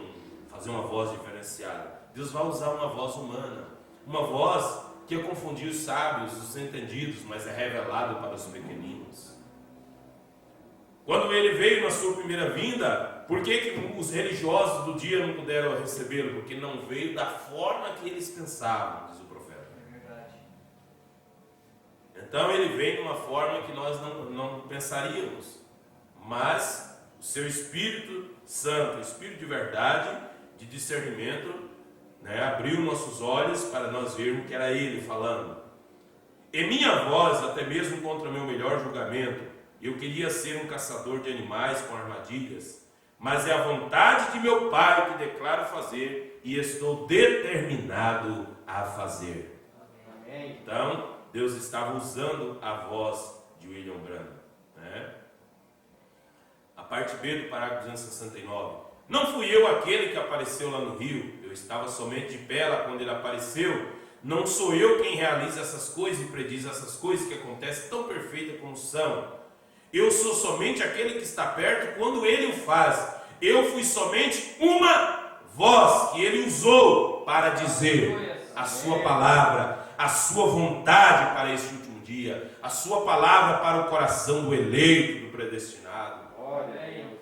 fazer uma voz diferenciada. Deus vai usar uma voz humana, uma voz que ia confundir os sábios, os entendidos, mas é revelado para os pequeninos. Quando ele veio na sua primeira vinda, por que os religiosos do dia não puderam recebê-lo? Porque não veio da forma que eles pensavam, diz o profeta. É verdade. Então ele veio de uma forma que nós não pensaríamos, mas o seu Espírito Santo, o Espírito de verdade, de discernimento, abriu nossos olhos para nós vermos que era ele falando. E minha voz, até mesmo contra o meu melhor julgamento, eu queria ser um caçador de animais com armadilhas, mas é a vontade de meu Pai que declaro fazer e estou determinado a fazer. Amém. Então, Deus estava usando a voz de William Branham. A parte B do parágrafo 269. Não fui eu aquele que apareceu lá no rio, eu estava somente de pé lá quando ele apareceu. Não sou eu quem realiza essas coisas e prediz essas coisas que acontecem tão perfeitas como são. Eu sou somente aquele que está perto quando ele o faz. Eu fui somente uma voz que ele usou para dizer a sua palavra, a sua vontade para este último dia, a sua palavra para o coração do eleito, do predestinado. Olha aí.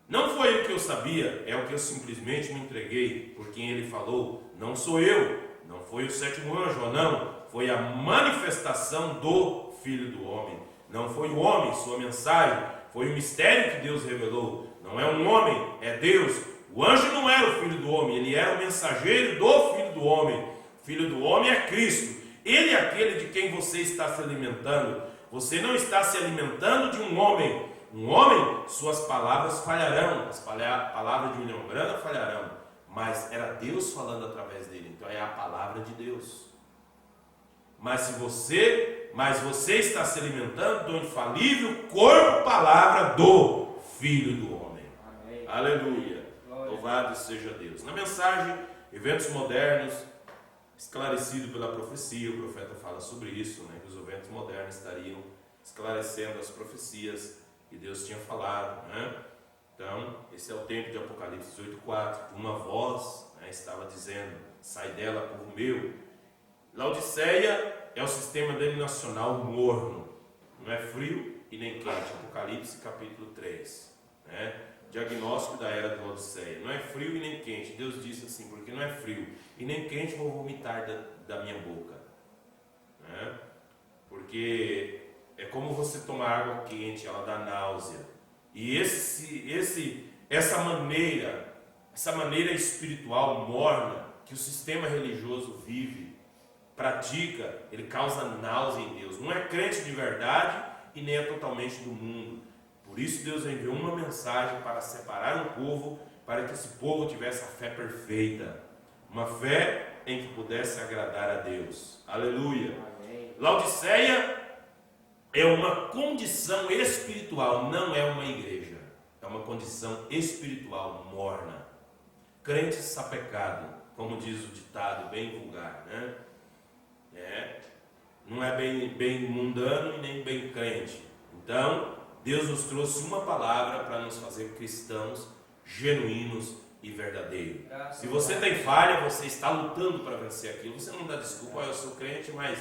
Não foi o que eu sabia, é o que eu simplesmente me entreguei por quem ele falou. Não sou eu, não foi o sétimo anjo, não, foi a manifestação do Filho do Homem. Não foi o homem, sua mensagem, foi o mistério que Deus revelou. Não é um homem, é Deus. O anjo não era o Filho do Homem, ele era o mensageiro do Filho do Homem. O Filho do Homem é Cristo. Ele é aquele de quem você está se alimentando. Você não está se alimentando de um homem. Um homem, suas palavras falharão. As palavras de William Branham falharão. Mas era Deus falando através dele. Então é a palavra de Deus. Mas você está se alimentando do infalível corpo, palavra do Filho do Homem. Amém. Aleluia. Glória. Louvado seja Deus. Na mensagem, eventos modernos, esclarecido pela profecia, o profeta fala sobre isso, que os eventos modernos estariam esclarecendo as profecias que Deus tinha falado. Então, esse é o tempo de Apocalipse 18:4, que uma voz estava dizendo: sai dela, povo meu. Laodiceia é o sistema denominacional morno, não é frio e nem quente. Apocalipse capítulo 3, diagnóstico da era de Laodiceia, não é frio e nem quente. Deus disse assim: porque não é frio e nem quente, vou vomitar da minha boca, porque é como você tomar água quente, ela dá náusea. E essa maneira espiritual morna que o sistema religioso vive, pratica, ele causa náusea em Deus. Não é crente de verdade e nem é totalmente do mundo. Por isso Deus enviou uma mensagem para separar um povo, para que esse povo tivesse a fé perfeita, uma fé em que pudesse agradar a Deus. Aleluia. Amém. Laodiceia é uma condição espiritual, não é uma igreja. É uma condição espiritual morna. Crente sapecado, como diz o ditado bem vulgar, não é bem mundano e nem bem crente. Então, Deus nos trouxe uma palavra para nos fazer cristãos genuínos e verdadeiros. Se você tem falha, você está lutando para vencer aquilo. Você não dá desculpa: eu sou crente, mas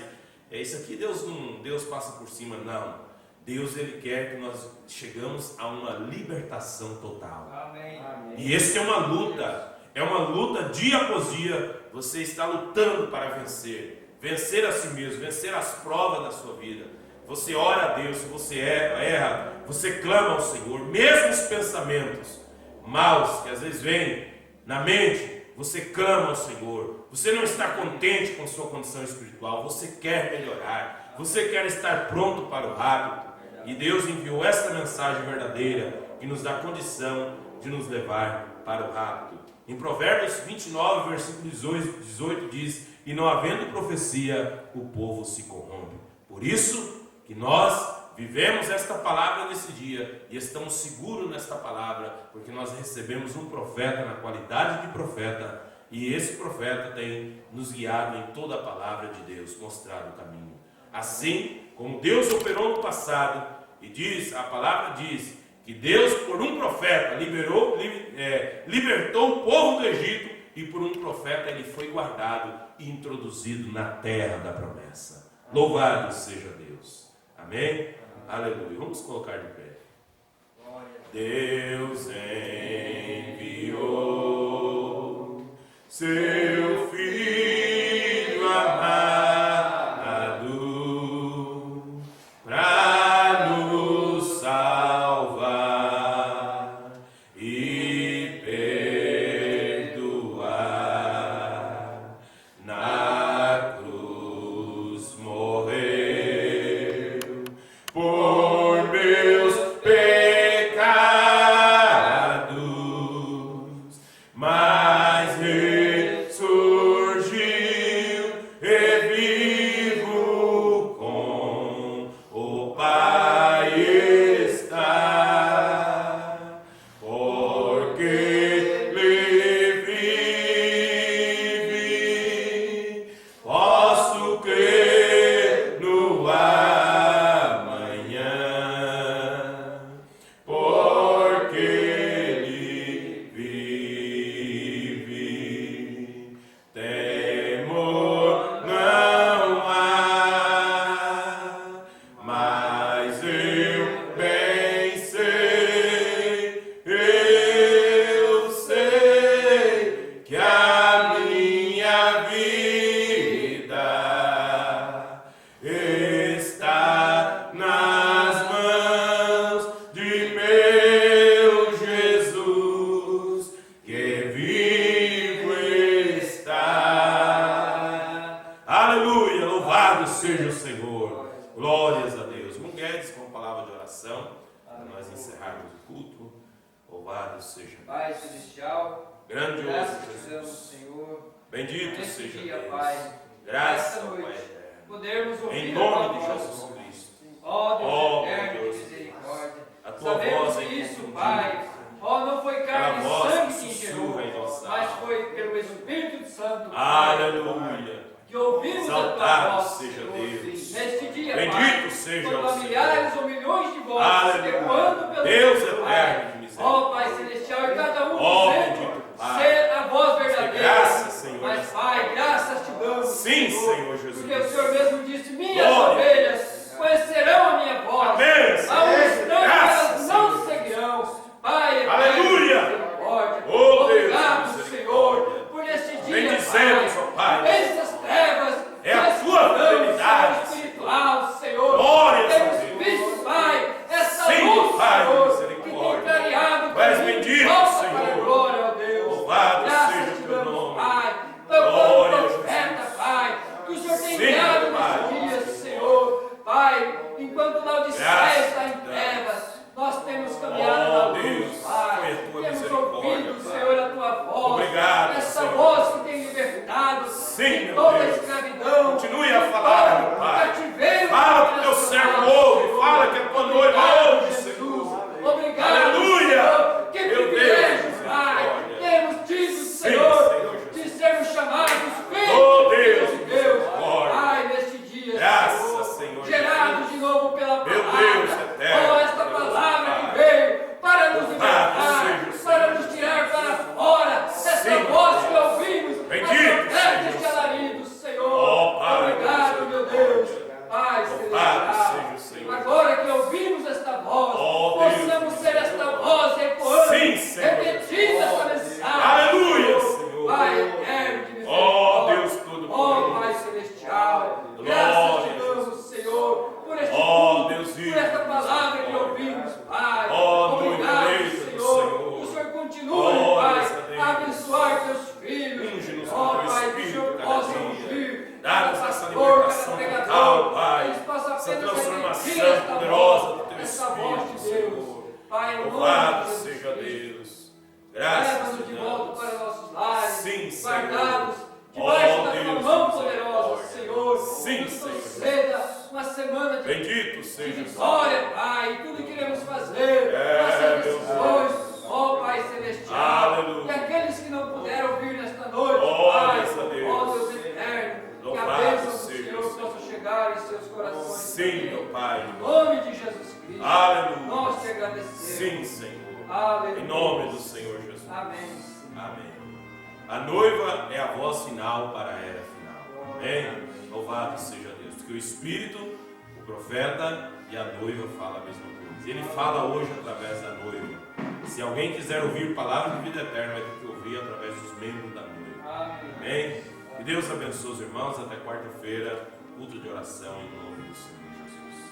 é isso aqui, Deus passa por cima. Não. Deus, ele quer que nós chegamos a uma libertação total. Amém. Amém. E esse é uma luta dia após dia. Você está lutando para vencer. vencer a si mesmo, vencer as provas da sua vida. Você ora a Deus, você erra, você clama ao Senhor, mesmo os pensamentos maus que às vezes vêm na mente, você clama ao Senhor. Você não está contente com sua condição espiritual, você quer melhorar, você quer estar pronto para o rapto. E Deus enviou esta mensagem verdadeira que nos dá condição de nos levar para o rapto. Em Provérbios 29, versículo 18 diz: e não havendo profecia, o povo se corrompe. Por isso que nós vivemos esta palavra nesse dia e estamos seguros nesta palavra, porque nós recebemos um profeta na qualidade de profeta, e esse profeta tem nos guiado em toda a palavra de Deus, mostrado o caminho. Assim como Deus operou no passado, e a palavra diz que Deus, por um profeta, libertou o povo do Egito, e por um profeta ele foi guardado e introduzido na terra da promessa. Louvado seja Deus. Amém? Aleluia. Vamos colocar de pé. Deus enviou seu Filho amado para nos salvar e perdoar. Na cruz morreu por meus pecados, mas ressurgiu e vivo com o Pai está, porque Ele vive, posso crer no amanhã, porque Ele vive. Temor não há, mas eu bem sei, eu sei que a minha vida está nas mãos de meu Jesus, que vivo está. Aleluia, louvado seja o Senhor. Glórias a Deus. Mulheres com palavra de oração, para nós encerrarmos o culto. Louvado seja Pai Deus. celestial, Grandioso graças te damos, Jesus. Senhor, Bendito nesse seja dia, Deus. Pai, Graças nesta ao Pai noite, eterno. podermos ouvir Em a tua nome de voz, Jesus Cristo. ó Deus Ó, eterno Deus, de misericórdia. a tua Sabemos voz é que isso, inconfundível. Pai, ó, não foi carne Aquela e voz sangue que que sussurra gerou, em nossa mas alma. foi pelo Espírito Santo, Pai, Aleluia. que ouvimos a tua Exaltado voz, seja Senhor, Deus. neste dia, Bendito Pai, seja quando o há Senhor. milhares ou milhões de vozes Aleluia. ecoando pelo Deus mundo, eterno de Pai, misericórdia. ó Pai celestial, e cada um Ó, dizendo bendito Pai. ser a voz verdadeira. Graças, Senhor. Mas, Pai, graças te damos, Sim, Senhor Jesus. porque o Senhor mesmo disse: minhas Glória. ovelhas conhecerão a minha voz. Amém, Senhor. Ao instante Graças, elas não Senhor. seguirão. Pai, Aleluia. misericórdia. Oh, Deus, Obrigado, misericórdia. Senhor, por este dia, Bendizemos, ó Pai. Nessas trevas, É a nós tua estudamos, fidelidade, Senhor espiritual, Senhor. Glórias a Temos Deus. visto, Pai, essa Sim, luz, Pai, Senhor, que tem misericórdia. clareado o Tu és caminho bendito, Senhor. guardados debaixo Oh, da tua Deus, mão misericórdia. poderosa, Senhor. Sim, Nos Senhor. conceda uma semana de Bendito seja o vitória, Pai, em tudo que iremos fazer, nossas meu decisões, ó Pai Celestial. Aleluia. E aqueles que não puderam vir nesta noite, Glórias Pai, a Deus. ó Deus eterno, que a Louvado bênção do seja Senhor o Senhor. possa chegar em seus corações. Sim, meu Pai. Em nome de Jesus Cristo, Aleluia. nós te agradecemos. Sim, Senhor. Aleluia. Em nome do Senhor Jesus. Amém. Amém. A noiva é a voz final para a era final. Amém? Louvado seja Deus. Porque o Espírito, o profeta e a noiva falam a mesma coisa. Ele fala hoje através da noiva. Se alguém quiser ouvir palavra de vida eterna, vai ter que ouvir através dos membros da noiva. Amém? Que Deus abençoe os irmãos. Até quarta-feira, culto de oração em nome do Senhor Jesus.